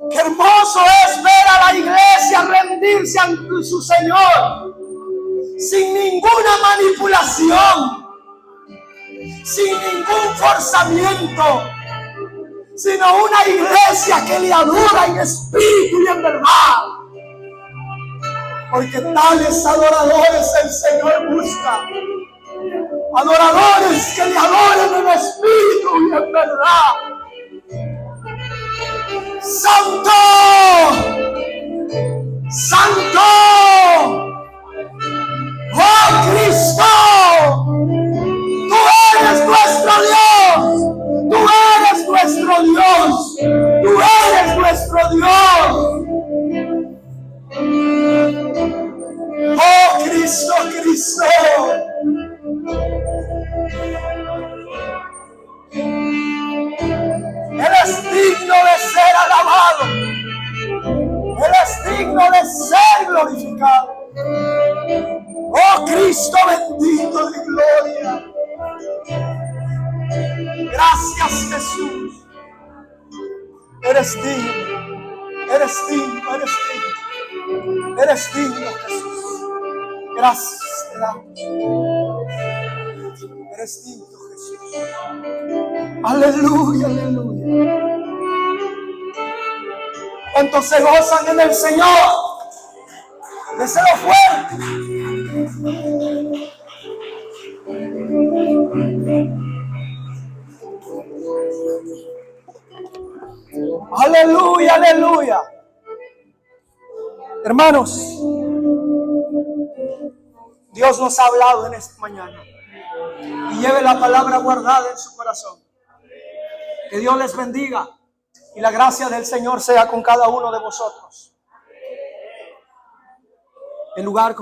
Qué hermoso es ver a la iglesia rendirse ante su Señor sin ninguna manipulación, sin ningún forzamiento, sino una iglesia que le adora en espíritu y en verdad. Porque tales adoradores el Señor busca. Adoradores que le adoren en espíritu y en verdad. Santo, Santo, oh eres digno, eres digno, eres digno, eres digno, Jesús. Gracias te damos. Eres digno, Jesús. Aleluya, aleluya. ¿Cuántos se gozan en el Señor? Déselo fuerte. Aleluya, aleluya. Hermanos, Dios nos ha hablado en esta mañana. Y lleve la palabra guardada en su corazón. Que Dios les bendiga y la gracia del Señor sea con cada uno de vosotros. El lugar